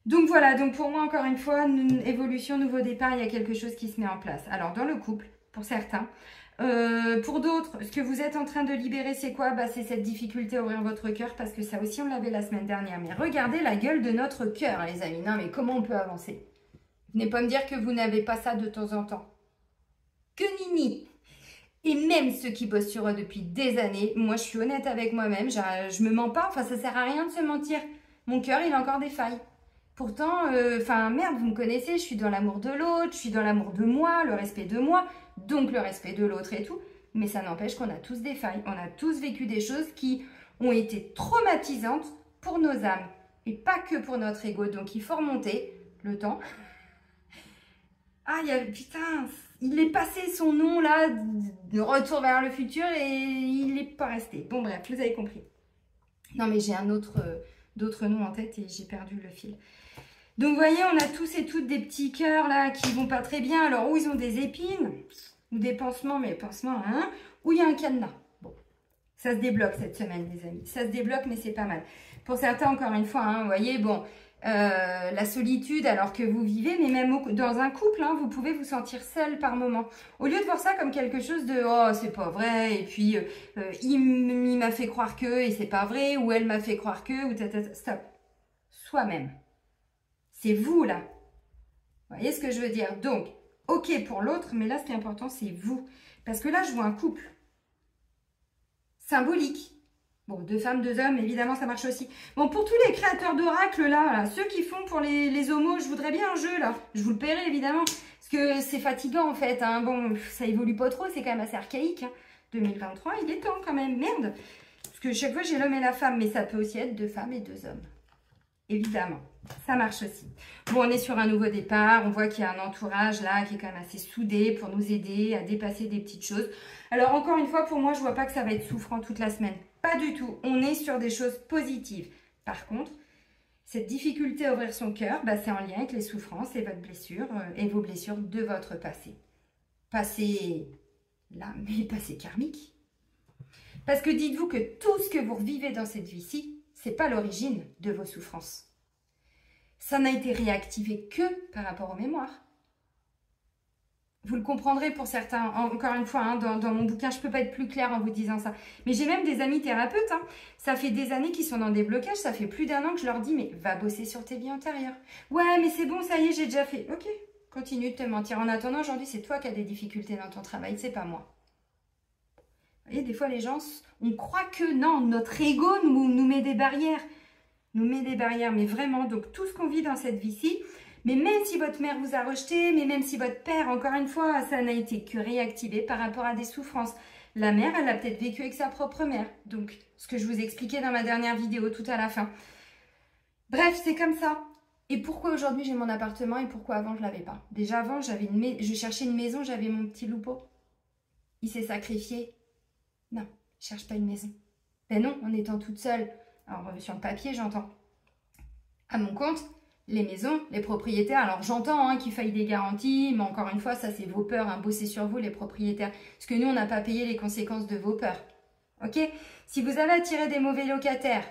Donc, voilà. Donc, pour moi, encore une fois, une évolution, nouveau départ, il y a quelque chose qui se met en place. Alors, dans le couple, pour certains. Pour d'autres, ce que vous êtes en train de libérer, c'est quoi? Bah, c'est cette difficulté à ouvrir votre cœur, parce que ça aussi, on l'avait la semaine dernière. Mais regardez la gueule de notre cœur, les amis. Non, mais comment on peut avancer? Venez pas me dire que vous n'avez pas ça de temps en temps. Que nini! Et même ceux qui bossent sur eux depuis des années, moi, je suis honnête avec moi-même, je me mens pas. Enfin, ça sert à rien de se mentir. Mon cœur, il a encore des failles. Pourtant, merde, vous me connaissez, je suis dans l'amour de l'autre, je suis dans l'amour de moi, le respect de moi, donc le respect de l'autre et tout. Mais ça n'empêche qu'on a tous des failles. On a tous vécu des choses qui ont été traumatisantes pour nos âmes. Et pas que pour notre ego. Donc, il faut remonter le temps. Ah, putain, il est passé son nom, là, de Retour vers le futur, et il n'est pas resté. Bon, bref, vous avez compris. Non, mais j'ai d'autres noms en tête et j'ai perdu le fil. Donc, vous voyez, on a tous et toutes des petits cœurs, là, qui vont pas très bien. Alors, où ils ont des épines, ou des pansements, mais pansements, hein, où il y a un cadenas. Bon, ça se débloque cette semaine, les amis. Ça se débloque, mais c'est pas mal. Pour certains, encore une fois, hein, vous voyez, bon... la solitude alors que vous vivez, mais même dans un couple, hein, vous pouvez vous sentir seul par moment. Au lieu de voir ça comme quelque chose de « oh, c'est pas vrai » et puis « il m'a fait croire que » et c'est pas vrai, ou « elle m'a fait croire que » ou « stop ». Soi-même. C'est vous, là. Vous voyez ce que je veux dire? Donc, ok pour l'autre, mais là, ce qui est important, c'est vous. Parce que là, je vois un couple symbolique. Bon, 2 femmes, 2 hommes, évidemment, ça marche aussi. Bon, pour tous les créateurs d'oracles, là, ceux qui font pour les homos, je voudrais bien un jeu, là. Je vous le paierai, évidemment. Parce que c'est fatigant, en fait. Hein. Bon, ça évolue pas trop, c'est quand même assez archaïque. Hein. 2023, il est temps, quand même. Merde. Parce que chaque fois, j'ai l'homme et la femme, mais ça peut aussi être 2 femmes et 2 hommes. Évidemment, ça marche aussi. Bon, on est sur un nouveau départ. On voit qu'il y a un entourage là qui est quand même assez soudé pour nous aider à dépasser des petites choses. Alors, encore une fois, pour moi, je ne vois pas que ça va être souffrant toute la semaine. Pas du tout. On est sur des choses positives. Par contre, cette difficulté à ouvrir son cœur, bah, c'est en lien avec les souffrances et votre blessure et vos blessures de votre passé. Passé là, mais passé karmique. Parce que dites-vous que tout ce que vous revivez dans cette vie-ci, ce n'est pas l'origine de vos souffrances. Ça n'a été réactivé que par rapport aux mémoires. Vous le comprendrez pour certains, encore une fois, hein, dans mon bouquin, je ne peux pas être plus claire en vous disant ça. Mais j'ai même des amis thérapeutes, hein, ça fait des années qu'ils sont dans des blocages, ça fait plus d'1 an que je leur dis, mais va bosser sur tes vies antérieures. Ouais, mais c'est bon, ça y est, j'ai déjà fait. Ok, continue de te mentir. En attendant, aujourd'hui, c'est toi qui as des difficultés dans ton travail, c'est pas moi. Vous voyez, des fois, les gens, on croit que non, notre ego nous met des barrières. Nous met des barrières, mais vraiment, donc tout ce qu'on vit dans cette vie-ci, mais même si votre mère vous a rejeté, mais même si votre père, encore une fois, ça n'a été que réactivé par rapport à des souffrances. La mère, elle a peut-être vécu avec sa propre mère. Donc, ce que je vous expliquais dans ma dernière vidéo tout à la fin. Bref, c'est comme ça. Et pourquoi aujourd'hui j'ai mon appartement et pourquoi avant je l'avais pas? Déjà avant, je cherchais une maison, j'avais mon petit loupeau. Il s'est sacrifié. Non, je cherche pas une maison. Ben non, en étant toute seule. Alors, sur le papier, j'entends. À mon compte, les maisons, les propriétaires, alors j'entends qu'il faille des garanties, mais encore une fois, ça c'est vos peurs, hein, bossez sur vous les propriétaires, parce que nous on n'a pas payé les conséquences de vos peurs, ok? Si vous avez attiré des mauvais locataires,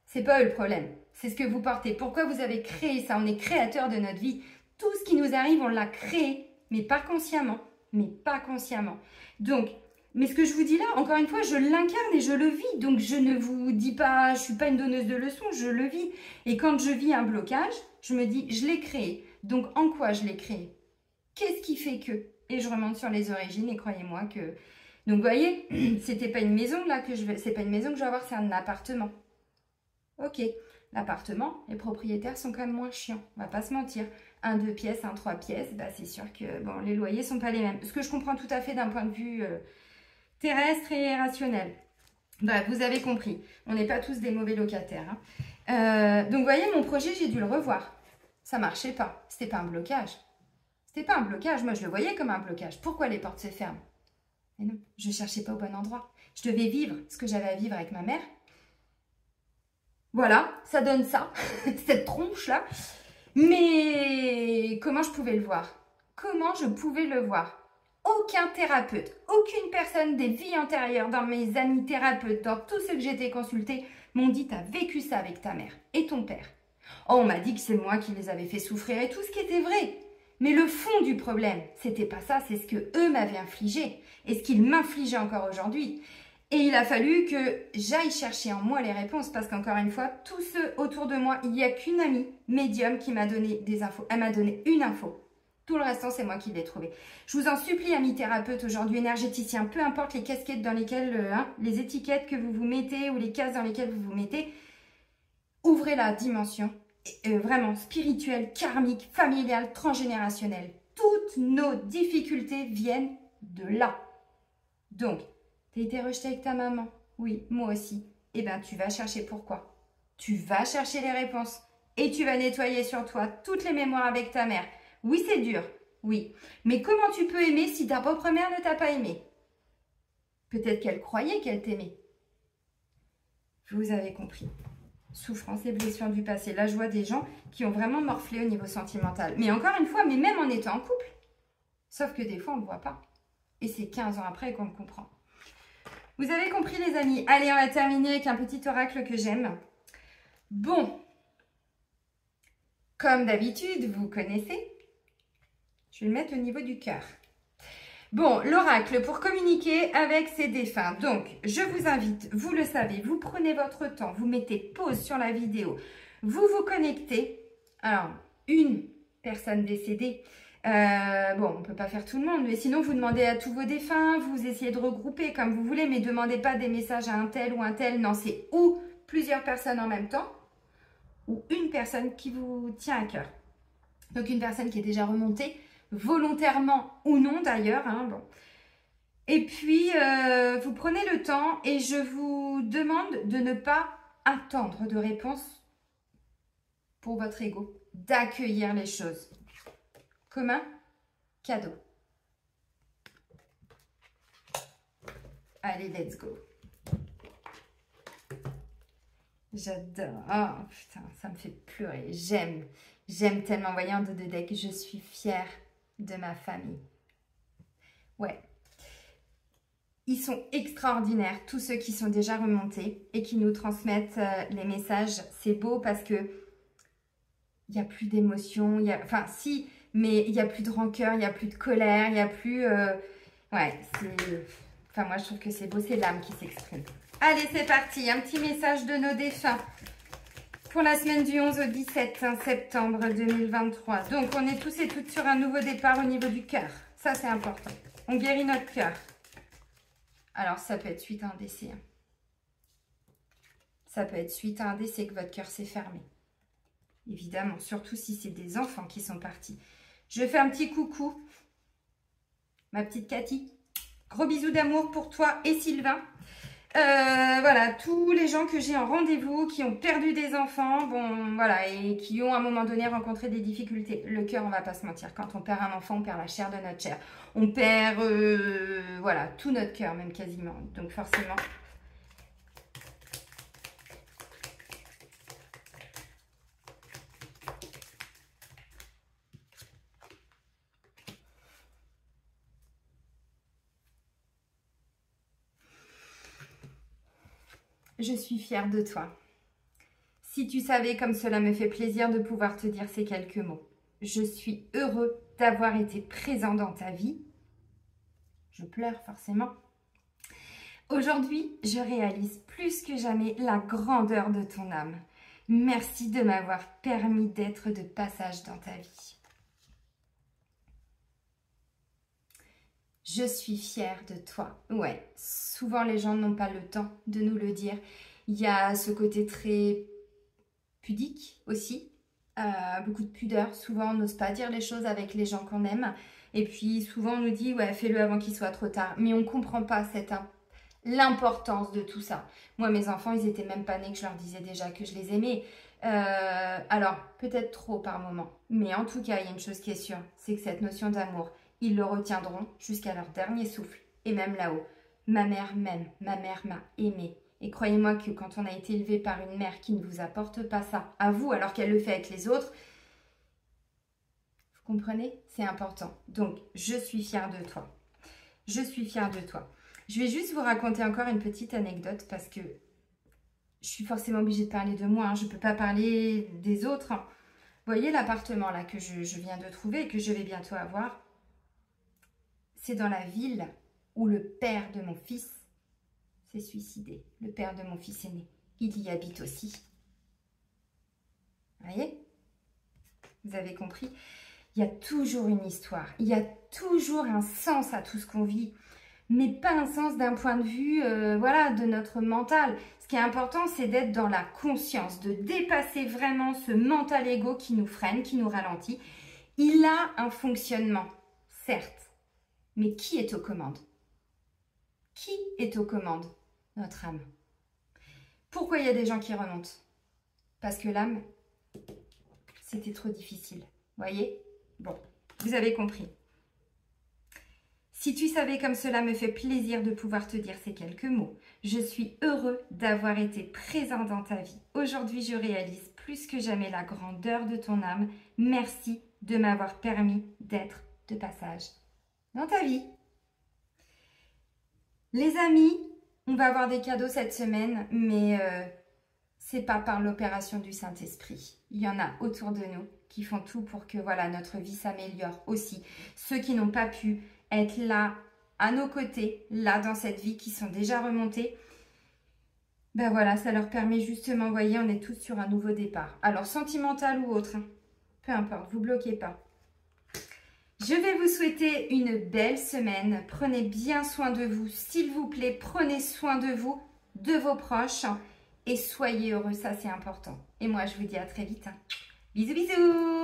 c'est pas eux le problème, c'est ce que vous portez. Pourquoi vous avez créé ça? On est créateur de notre vie, tout ce qui nous arrive on l'a créé, mais pas consciemment, donc, mais ce que je vous dis là, encore une fois, je l'incarne et je le vis. Donc, je ne vous dis pas, je ne suis pas une donneuse de leçons, je le vis. Et quand je vis un blocage, je me dis, je l'ai créé. Donc, en quoi je l'ai créé? Qu'est-ce qui fait que? Et je remonte sur les origines et croyez-moi que... Donc, vous voyez, c'était pas une maison là que je vais... C'est pas une maison que je vais avoir, c'est un appartement. Ok, l'appartement, les propriétaires sont quand même moins chiants. On va pas se mentir. Un 2 pièces, un 3 pièces, bah, c'est sûr que bon, les loyers sont pas les mêmes. Ce que je comprends tout à fait d'un point de vue... terrestre et rationnel. Bref, vous avez compris. On n'est pas tous des mauvais locataires. Hein. Donc, vous voyez, mon projet, j'ai dû le revoir. Ça ne marchait pas. C'était pas un blocage. C'était pas un blocage. Moi, je le voyais comme un blocage. Pourquoi les portes se ferment? Mais non, je ne cherchais pas au bon endroit. Je devais vivre ce que j'avais à vivre avec ma mère. Voilà, ça donne ça. Cette tronche-là. Mais comment je pouvais le voir? Comment je pouvais le voir? Aucun thérapeute, aucune personne des vies antérieures, dans mes amis thérapeutes, dans tous ceux que j'ai été consultés, m'ont dit « t'as vécu ça avec ta mère et ton père ». Oh, on m'a dit que c'est moi qui les avais fait souffrir et tout ce qui était vrai. Mais le fond du problème, c'était pas ça, c'est ce que eux m'avaient infligé et ce qu'ils m'infligeaient encore aujourd'hui. Et il a fallu que j'aille chercher en moi les réponses parce qu'encore une fois, tous ceux autour de moi, il n'y a qu'une amie médium qui m'a donné des infos. Elle m'a donné une info. Tout le restant, c'est moi qui l'ai trouvé. Je vous en supplie, amis thérapeutes, aujourd'hui énergéticiens, peu importe les casquettes dans lesquelles, les étiquettes que vous vous mettez ou les cases dans lesquelles vous vous mettez, ouvrez la dimension vraiment spirituelle, karmique, familiale, transgénérationnelle. Toutes nos difficultés viennent de là. Donc, tu as été rejeté avec ta maman? Oui, moi aussi. Eh bien, tu vas chercher pourquoi. Tu vas chercher les réponses et tu vas nettoyer sur toi toutes les mémoires avec ta mère. Oui, c'est dur, oui. Mais comment tu peux aimer si ta propre mère ne t'a pas aimé? Peut-être qu'elle croyait qu'elle t'aimait. Vous avez compris. Souffrance et blessures du passé. Là, je vois des gens qui ont vraiment morflé au niveau sentimental. Mais encore une fois, mais même en étant en couple. Sauf que des fois, on ne le voit pas. Et c'est 15 ans après qu'on le comprend. Vous avez compris, les amis. Allez, on va terminer avec un petit oracle que j'aime. Bon. Comme d'habitude, vous connaissez. Je vais le mettre au niveau du cœur. Bon, l'oracle pour communiquer avec ses défunts. Donc, je vous invite, vous le savez, vous prenez votre temps, vous mettez pause sur la vidéo, vous vous connectez. Alors, une personne décédée, bon, on ne peut pas faire tout le monde, mais sinon, vous demandez à tous vos défunts, vous essayez de regrouper comme vous voulez, mais ne demandez pas des messages à un tel ou un tel. Non, c'est ou plusieurs personnes en même temps, ou une personne qui vous tient à cœur. Donc, une personne qui est déjà remontée, volontairement ou non d'ailleurs, hein, bon. Et puis, vous prenez le temps et je vous demande de ne pas attendre de réponse pour votre ego, d'accueillir les choses comme un cadeau. Allez, let's go. J'adore. Oh, putain, ça me fait pleurer. J'aime tellement. Voyant de deux decks, je suis fière de ma famille. Ouais. Ils sont extraordinaires, tous ceux qui sont déjà remontés et qui nous transmettent les messages. C'est beau parce que il n'y a plus d'émotion. Enfin, si, mais il n'y a plus de rancœur, il n'y a plus de colère, il n'y a plus... Ouais, c'est... Enfin, moi, je trouve que c'est beau, c'est l'âme qui s'exprime. Allez, c'est parti. Un petit message de nos défunts pour la semaine du 11 au 17 septembre 2023. Donc, on est tous et toutes sur un nouveau départ au niveau du cœur. Ça, c'est important. On guérit notre cœur. Alors, ça peut être suite à un décès. Hein. Ça peut être suite à un décès que votre cœur s'est fermé. Évidemment, surtout si c'est des enfants qui sont partis. Je fais un petit coucou. Ma petite Cathy. Gros bisous d'amour pour toi et Sylvain. Voilà, tous les gens que j'ai en rendez-vous, qui ont perdu des enfants, bon, voilà, et qui ont à un moment donné rencontré des difficultés. Le cœur, on va pas se mentir, quand on perd un enfant, on perd la chair de notre chair. On perd, voilà, tout notre cœur, même quasiment. Donc forcément... Je suis fière de toi. Si tu savais comme cela me fait plaisir de pouvoir te dire ces quelques mots. Je suis heureux d'avoir été présent dans ta vie. Je pleure forcément. Aujourd'hui, je réalise plus que jamais la grandeur de ton âme. Merci de m'avoir permis d'être de passage dans ta vie. Je suis fière de toi. Ouais, souvent les gens n'ont pas le temps de nous le dire. Il y a ce côté très pudique aussi, beaucoup de pudeur. Souvent, on n'ose pas dire les choses avec les gens qu'on aime. Et puis, souvent, on nous dit, ouais, fais-le avant qu'il soit trop tard. Mais on ne comprend pas l'importance de tout ça. Moi, mes enfants, ils étaient même pas nés que je leur disais déjà que je les aimais. Alors, peut-être trop par moment. Mais en tout cas, il y a une chose qui est sûre, c'est que cette notion d'amour, ils le retiendront jusqu'à leur dernier souffle. Et même là-haut. Ma mère m'aime, ma mère m'a aimée. Et croyez-moi que quand on a été élevé par une mère qui ne vous apporte pas ça à vous, alors qu'elle le fait avec les autres, vous comprenez? C'est important. Donc, je suis fière de toi. Je suis fière de toi. Je vais juste vous raconter encore une petite anecdote parce que je suis forcément obligée de parler de moi. Hein. Je ne peux pas parler des autres. Vous voyez l'appartement là que je viens de trouver et que je vais bientôt avoir? C'est dans la ville où le père de mon fils s'est suicidé. Le père de mon fils aîné. Il y habite aussi. Vous voyez? Vous avez compris? Il y a toujours une histoire. Il y a toujours un sens à tout ce qu'on vit. Mais pas un sens d'un point de vue voilà, de notre mental. Ce qui est important, c'est d'être dans la conscience, de dépasser vraiment ce mental égo qui nous freine, qui nous ralentit. Il a un fonctionnement, certes. Mais qui est aux commandes? Qui est aux commandes? Notre âme. Pourquoi il y a des gens qui remontent? Parce que l'âme, c'était trop difficile. Voyez? Bon, vous avez compris. Si tu savais comme cela me fait plaisir de pouvoir te dire ces quelques mots. Je suis heureux d'avoir été présent dans ta vie. Aujourd'hui, je réalise plus que jamais la grandeur de ton âme. Merci de m'avoir permis d'être de passage dans ta vie. Les amis, on va avoir des cadeaux cette semaine, mais c'est pas par l'opération du Saint-Esprit. Il y en a autour de nous qui font tout pour que voilà, notre vie s'améliore aussi. Ceux qui n'ont pas pu être là, à nos côtés, là dans cette vie, qui sont déjà remontés, ben voilà, ça leur permet justement, vous voyez, on est tous sur un nouveau départ. Alors, sentimental ou autre, hein, peu importe, vous bloquez pas. Je vais vous souhaiter une belle semaine. Prenez bien soin de vous, s'il vous plaît. Prenez soin de vous, de vos proches et soyez heureux, ça c'est important. Et moi, je vous dis à très vite. Bisous, bisous!